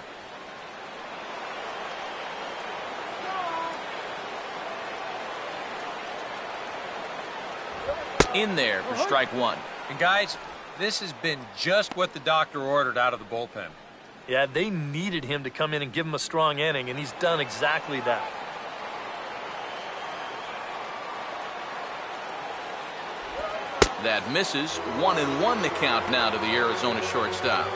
In there for strike 1. And guys, this has been just what the doctor ordered out of the bullpen. Yeah, they needed him to come in and give him a strong inning, and he's done exactly that. That misses. 1-1 the count now to the Arizona shortstop. Here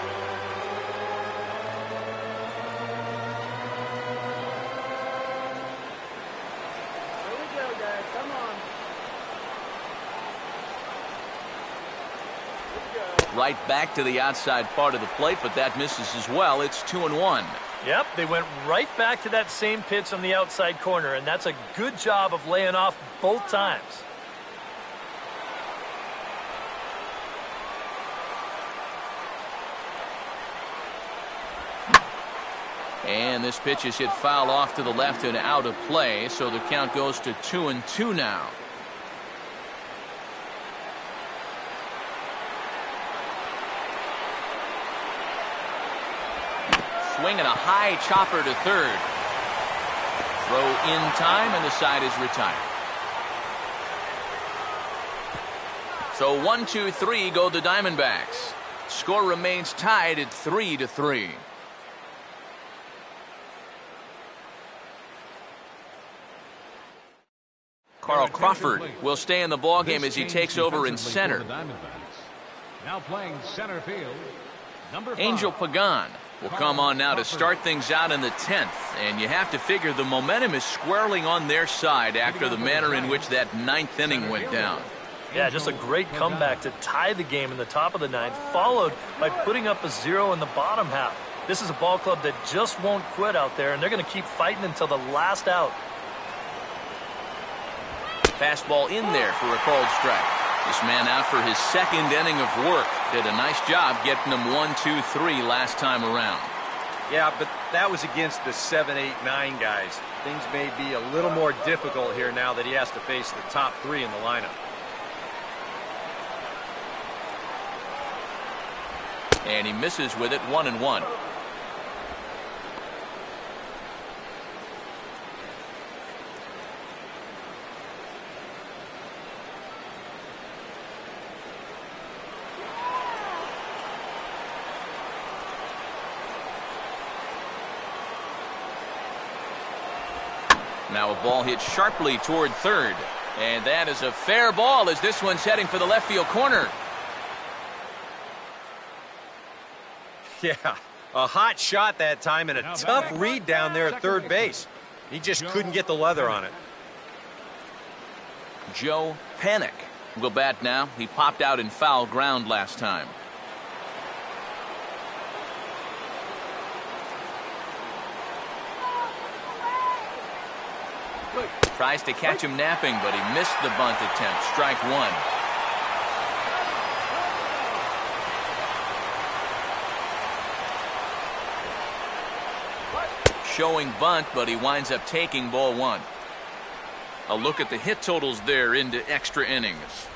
we go, guys. Come on. Right back to the outside part of the plate, but that misses as well. It's 2-1. Yep, they went right back to that same pitch on the outside corner, and that's a good job of laying off both times. And this pitch is hit foul off to the left and out of play, so the count goes to 2-2 now. Swinging a high chopper to third. Throw in time, and the side is retired. So 1-2-3 go the Diamondbacks. Score remains tied at 3-3. Carl Crawford will stay in the ballgame as he takes over in center. Now playing center field, number 5. Angel Pagan will come on now to start things out in the 10th. And you have to figure the momentum is squarely on their side after the manner in which that 9th inning went down. Yeah, just a great comeback to tie the game in the top of the 9th, followed by putting up a 0 in the bottom half. This is a ball club that just won't quit out there, and they're going to keep fighting until the last out. Fastball in there for a called strike. This man out for his 2nd inning of work. Did a nice job getting them 1-2-3 last time around. Yeah, but that was against the 7, 8, 9 guys. Things may be a little more difficult here now that he has to face the top 3 in the lineup. And he misses with it, 1-1. Now a ball hit sharply toward third. And that is a fair ball as this one's heading for the left field corner. Yeah, a hot shot that time and a tough read down there at third base. He just couldn't get the leather on it. Joe Panik will bat now. He popped out in foul ground last time. Tries to catch him napping, but he missed the bunt attempt. Strike 1. Showing bunt, but he winds up taking ball 1. A look at the hit totals there into extra innings.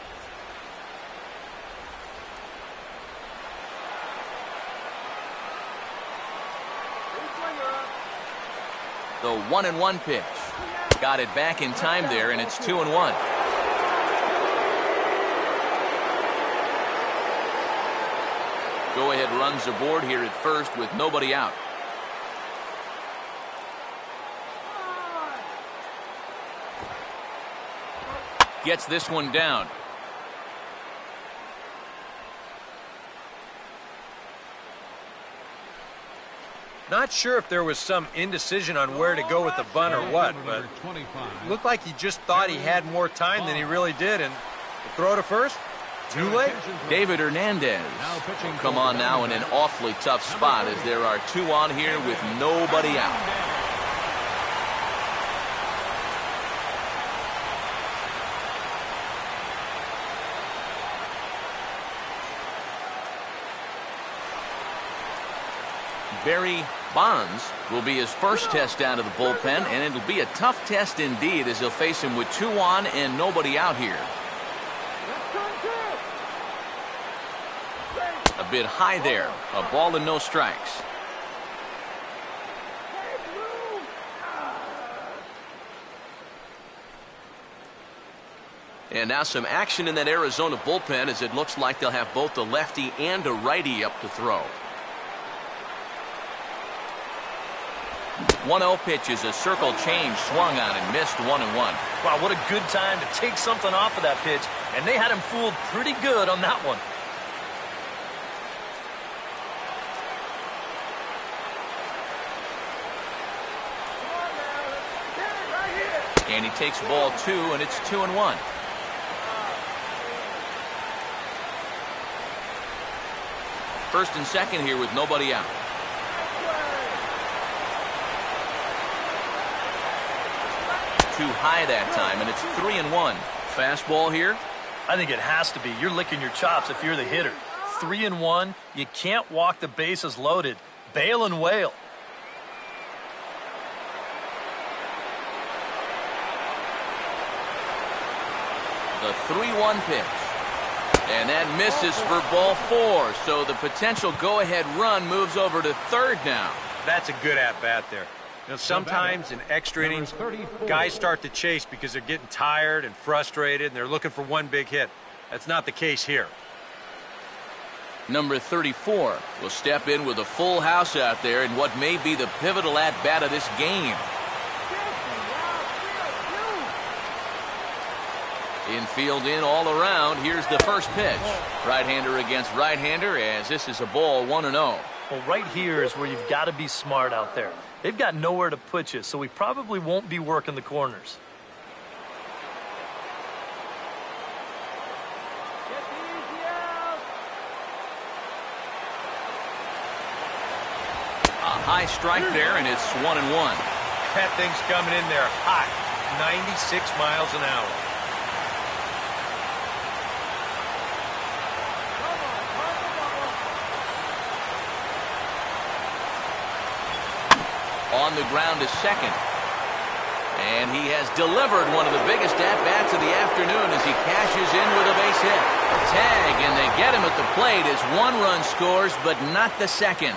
The 1-1 pitch. Got it back in time there, and it's 2-1. Go-ahead runs aboard here at first with nobody out. Gets this one down. Not sure if there was some indecision on where to go with the bunt or what, but it looked like he just thought he had more time than he really did, and the throw to first, too late. David Hernandez will come on now in an awfully tough spot as there are 2 on here with nobody out. Barry Bonds will be his first test out of the bullpen, and it'll be a tough test indeed as he'll face him with 2 on and nobody out here. A bit high there. A ball and no strikes. And now some action in that Arizona bullpen as it looks like they'll have both a lefty and a righty up to throw. 1-0 pitch is a circle change, swung on and missed, 1-1. Wow, what a good time to take something off of that pitch, and they had him fooled pretty good on that one. And he takes ball 2, and it's 2-1. First and second here with nobody out. Too high that time, and it's 3-1. Fastball here. I think it has to be. You're licking your chops if you're the hitter. 3-1. You can't walk the bases loaded. Bail and wail. The 3-1 pitch. And that misses for ball 4. So the potential go-ahead run moves over to third now. That's a good at-bat there. You know, sometimes in extra innings, guys start to chase because they're getting tired and frustrated, and they're looking for one big hit. That's not the case here. Number 34 will step in with a full house out there in what may be the pivotal at-bat of this game. Infield in all around. Here's the first pitch. Right-hander against right-hander, as this is a ball 1-0. Well, right here is where you've got to be smart out there. They've got nowhere to put you, so we probably won't be working the corners. A high strike there, and it's 1-1. That thing's coming in there hot. 96 miles an hour. On the ground to second. And he has delivered one of the biggest at-bats of the afternoon as he cashes in with a base hit. Tag, and they get him at the plate as one run scores, but not the second.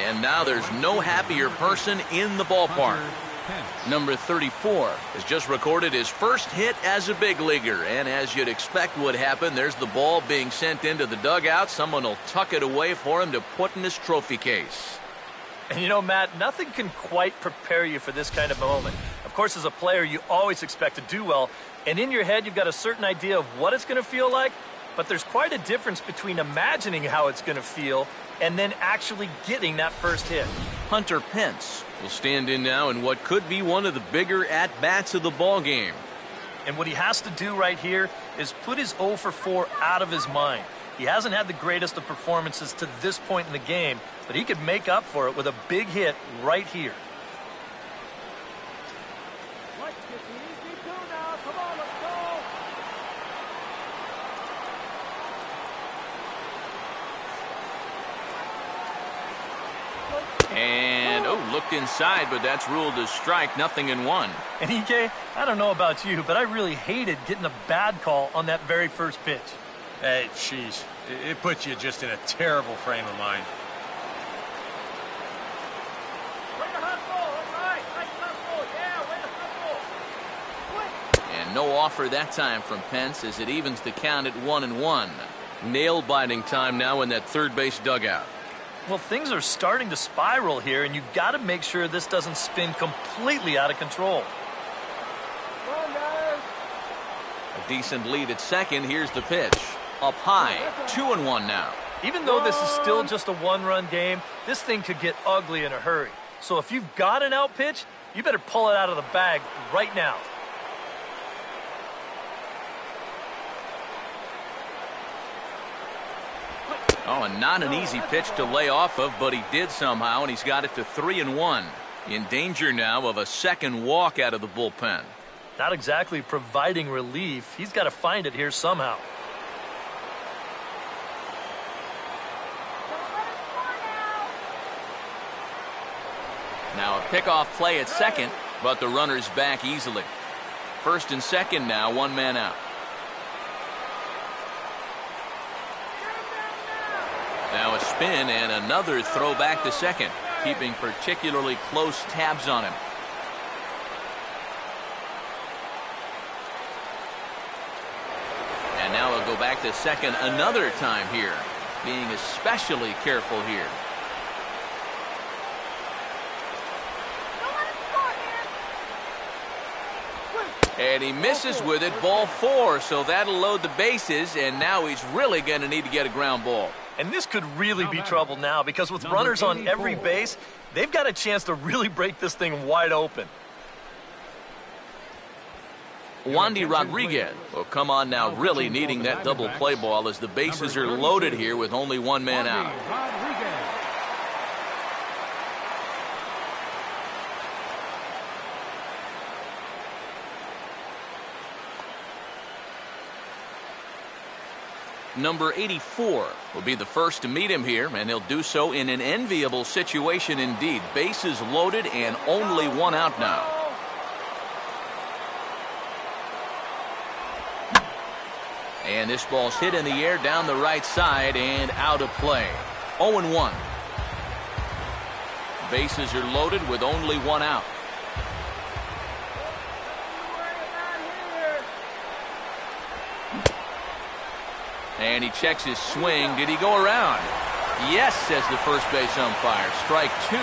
And now there's no happier person in the ballpark. Number 34 has just recorded his first hit as a big leaguer. And as you'd expect would happen, there's the ball being sent into the dugout. Someone will tuck it away for him to put in his trophy case. And you know, Matt, nothing can quite prepare you for this kind of moment. Of course, as a player, you always expect to do well. And in your head, you've got a certain idea of what it's going to feel like. But there's quite a difference between imagining how it's going to feel and then actually getting that first hit. Hunter Pence will stand in now in what could be one of the bigger at-bats of the ball game. And what he has to do right here is put his 0 for 4 out of his mind. He hasn't had the greatest of performances to this point in the game, but he could make up for it with a big hit right here. Let's get the easy two now. Come on, let's go. And, looked inside, but that's ruled as strike, 0-1. And EK, I don't know about you, but I really hated getting a bad call on that very first pitch. Hey, jeez. It puts you just in a terrible frame of mind. Way to hustle. That's right. Nice hustle. Yeah, way to hustle. And no offer that time from Pence as it evens the count at 1-1. Nail-biting time now in that third base dugout. Well, things are starting to spiral here, and you've got to make sure this doesn't spin completely out of control. Come on, guys. A decent lead at second. Here's the pitch. Up high, 2-1 now. Even though this is still just a one-run game, this thing could get ugly in a hurry. So if you've got an out pitch, you better pull it out of the bag right now. Oh, and not an easy pitch to lay off of, but he did somehow, and he's got it to 3-1. In danger now of a second walk out of the bullpen. Not exactly providing relief. He's got to find it here somehow. Now a pickoff play at second, but the runner's back easily. First and second now, one man out. Now a spin and another throw back to second, keeping particularly close tabs on him. And now he'll go back to second another time here, being especially careful here. And he misses with it, ball 4, so that'll load the bases, and now he's really going to need to get a ground ball. And this could really be trouble now, because with runners on every base, they've got a chance to really break this thing wide open. Wandy Rodriguez will come on now, really needing that double play ball as the bases are loaded here with only one man out. Number 84 will be the first to meet him here, and he'll do so in an enviable situation indeed. Bases loaded and only one out now. And this ball's hit in the air down the right side and out of play. 0-1. Bases are loaded with only one out. And he checks his swing. Did he go around? Yes, says the first base umpire. Strike two.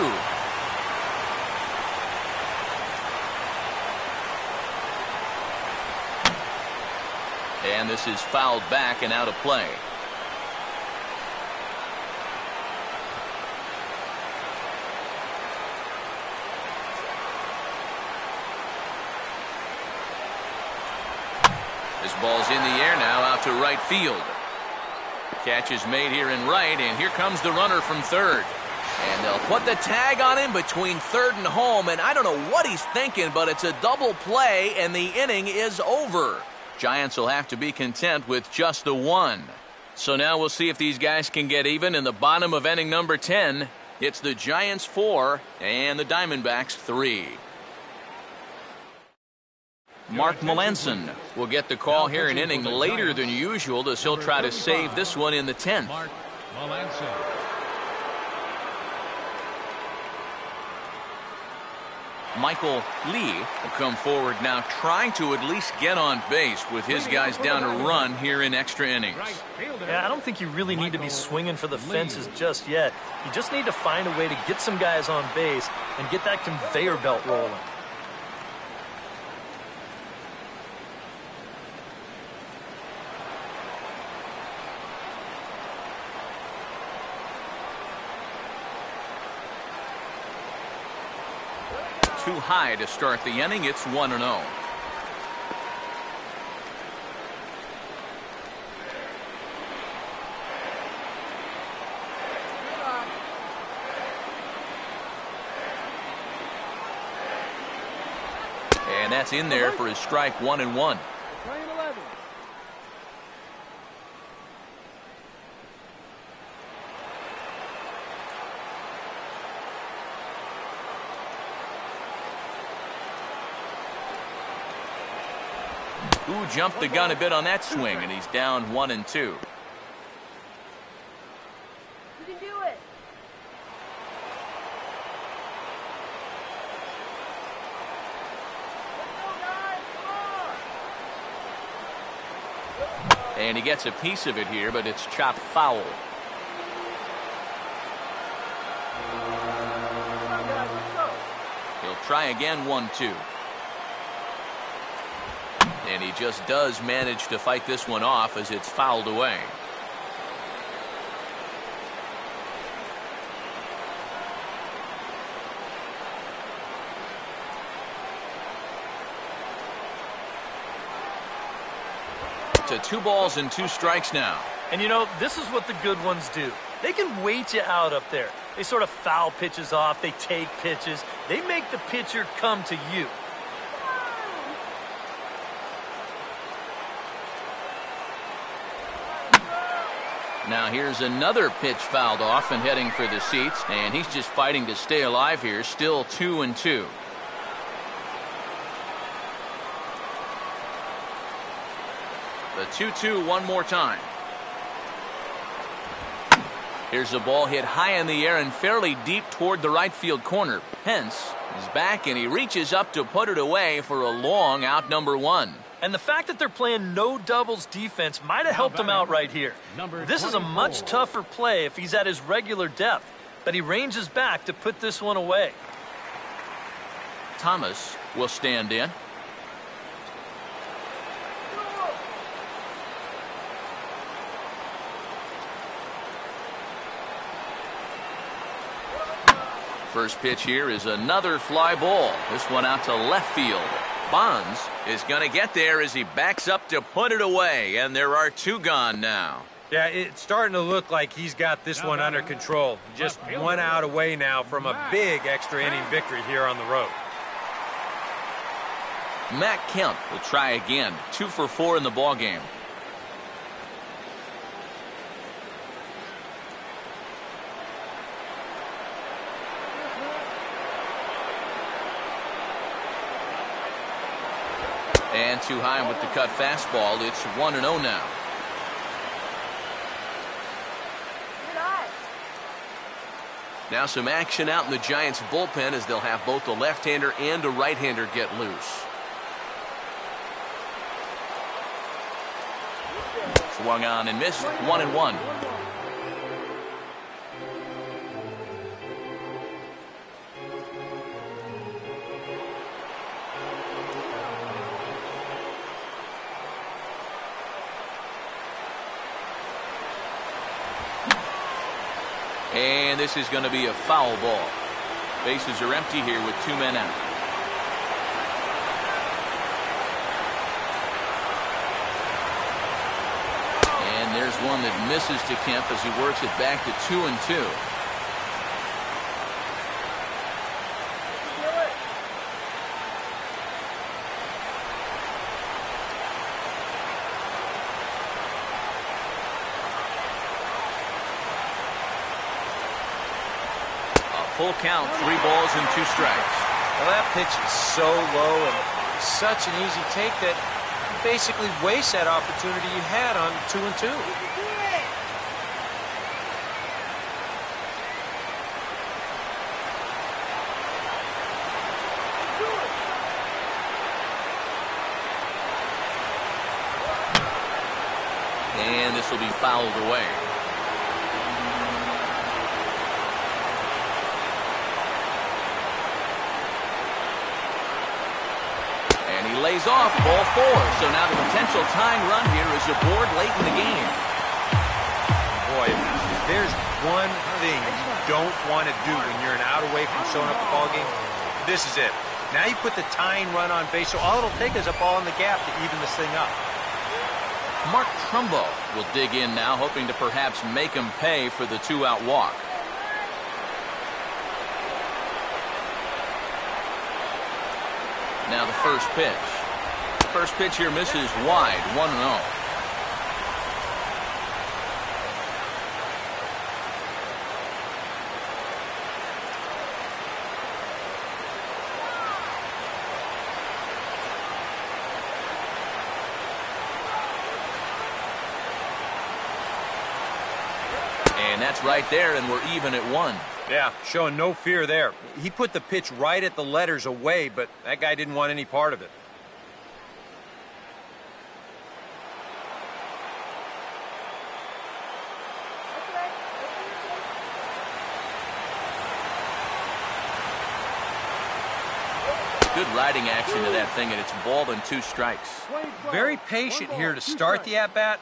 And this is fouled back and out of play. This ball's in the air now, out to right field. Catch is made here in right, and here comes the runner from third. And they'll put the tag on him between third and home, and I don't know what he's thinking, but it's a double play, and the inning is over. Giants will have to be content with just the one. So now we'll see if these guys can get even in the bottom of inning number 10. It's the Giants 4 and the Diamondbacks 3. Mark Melanson will get the call here an inning later than usual, as he'll try to save this one in the 10th. Mark Melanson. Michael Lee will come forward now, trying to at least get on base with his guys down a run here in extra innings. Yeah, I don't think you really need to be swinging for the fences just yet. You just need to find a way to get some guys on base and get that conveyor belt rolling. Too high to start the inning. It's 1-0. And that's in there for his strike 1-1. Who jumped the gun a bit on that swing, and he's down 1-2. You can do it. Let's go, guys. Come on. And he gets a piece of it here, but it's chopped foul. He'll try again, 1-2. And he just does manage to fight this one off as it's fouled away. To 2 balls and 2 strikes now. And you know, this is what the good ones do. They can wait you out up there. They sort of foul pitches off. They take pitches. They make the pitcher come to you. Now here's another pitch fouled off and heading for the seats, and he's just fighting to stay alive here. Still 2-2. The 2-2 one more time. Here's a ball hit high in the air and fairly deep toward the right field corner. Pence is back, and he reaches up to put it away for a long out, number 1. And the fact that they're playing no doubles defense might have helped him out right here. This is a much tougher play if he's at his regular depth, but he ranges back to put this one away. Thomas will stand in. First pitch here is another fly ball. This one out to left field. Bonds is going to get there as he backs up to put it away, and there are 2 gone now. Yeah, it's starting to look like he's got this one under control. Just 1 out away now from a big extra inning victory here on the road. Matt Kemp will try again. 2 for 4 in the ballgame. And too high with the cut fastball. It's 1-0 now. Now some action out in the Giants bullpen as they'll have both a left-hander and a right-hander get loose. Swung on and missed. 1-1. And this is going to be a foul ball. Bases are empty here with 2 men out. And there's one that misses to Kemp as he works it back to 2-2. Full count, 3 balls and 2 strikes. Well, that pitch is so low and such an easy take that you basically waste that opportunity you had on 2-2. And this will be fouled away. Lays off, ball 4. So now the potential tying run here is aboard late in the game. Boy, if there's one thing you don't want to do when you're an out away from showing up a ball game, this is it. Now you put the tying run on base, so all it'll take is a ball in the gap to even this thing up. Mark Trumbo will dig in now, hoping to perhaps make him pay for the 2-out walk. Now the first pitch. First pitch here misses wide, 1-0. And that's right there, and we're even at 1. Yeah, showing no fear there. He put the pitch right at the letters away, but that guy didn't want any part of it. Good riding action to that thing, and it's ball and 2 strikes. Very patient here to start the at-bat.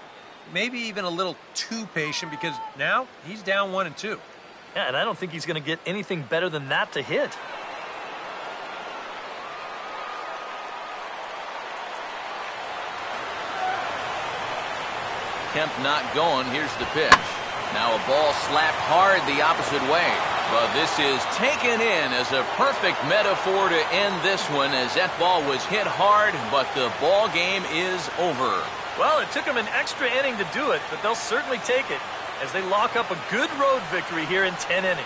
Maybe even a little too patient because now he's down 1-2. Yeah, and I don't think he's going to get anything better than that to hit. Kemp not going. Here's the pitch. Now a ball slapped hard the opposite way. But this is taken in as a perfect metaphor to end this one, as that ball was hit hard, but the ball game is over. Well, it took them an extra inning to do it, but they'll certainly take it as they lock up a good road victory here in 10 innings.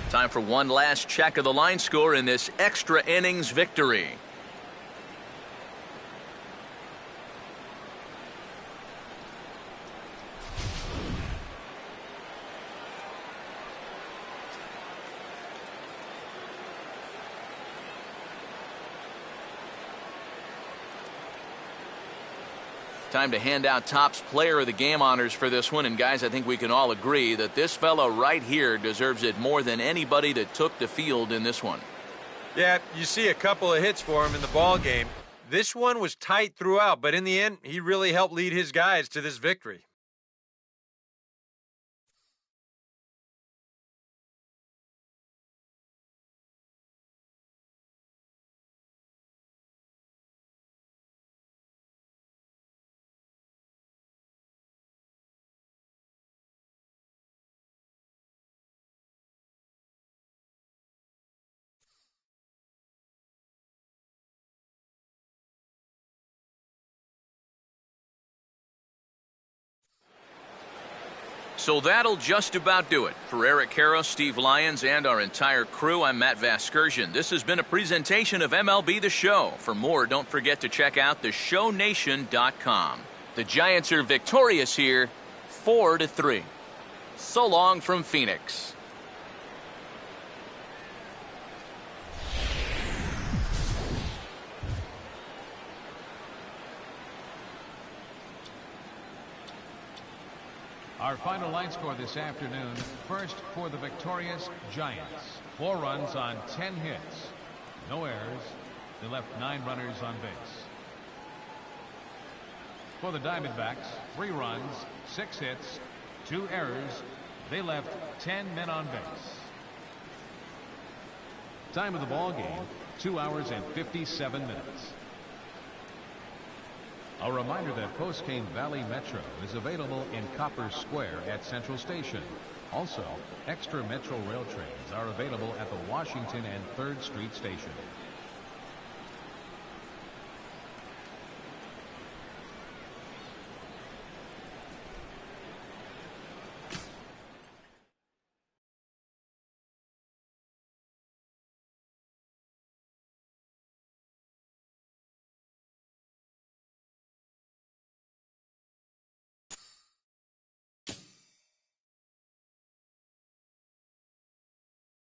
Time for one last check of the line score in this extra innings victory. Time to hand out Topps Player of the Game honors for this one. And guys, I think we can all agree that this fellow right here deserves it more than anybody that took the field in this one. Yeah, you see a couple of hits for him in the ball game. This one was tight throughout, but in the end, he really helped lead his guys to this victory. So that'll just about do it. For Eric Harrow, Steve Lyons, and our entire crew, I'm Matt Vasgersian. This has been a presentation of MLB The Show. For more, don't forget to check out theshownation.com. The Giants are victorious here, 4-3. So long from Phoenix. Our final line score this afternoon. First for the victorious Giants. 4 runs on 10 hits. No errors. They left 9 runners on base. For the Diamondbacks, 3 runs, 6 hits, 2 errors. They left 10 men on base. Time of the ball game, 2 hours and 57 minutes. A reminder that Postcane Valley Metro is available in Copper Square at Central Station. Also, extra Metro rail trains are available at the Washington and 3rd Street station.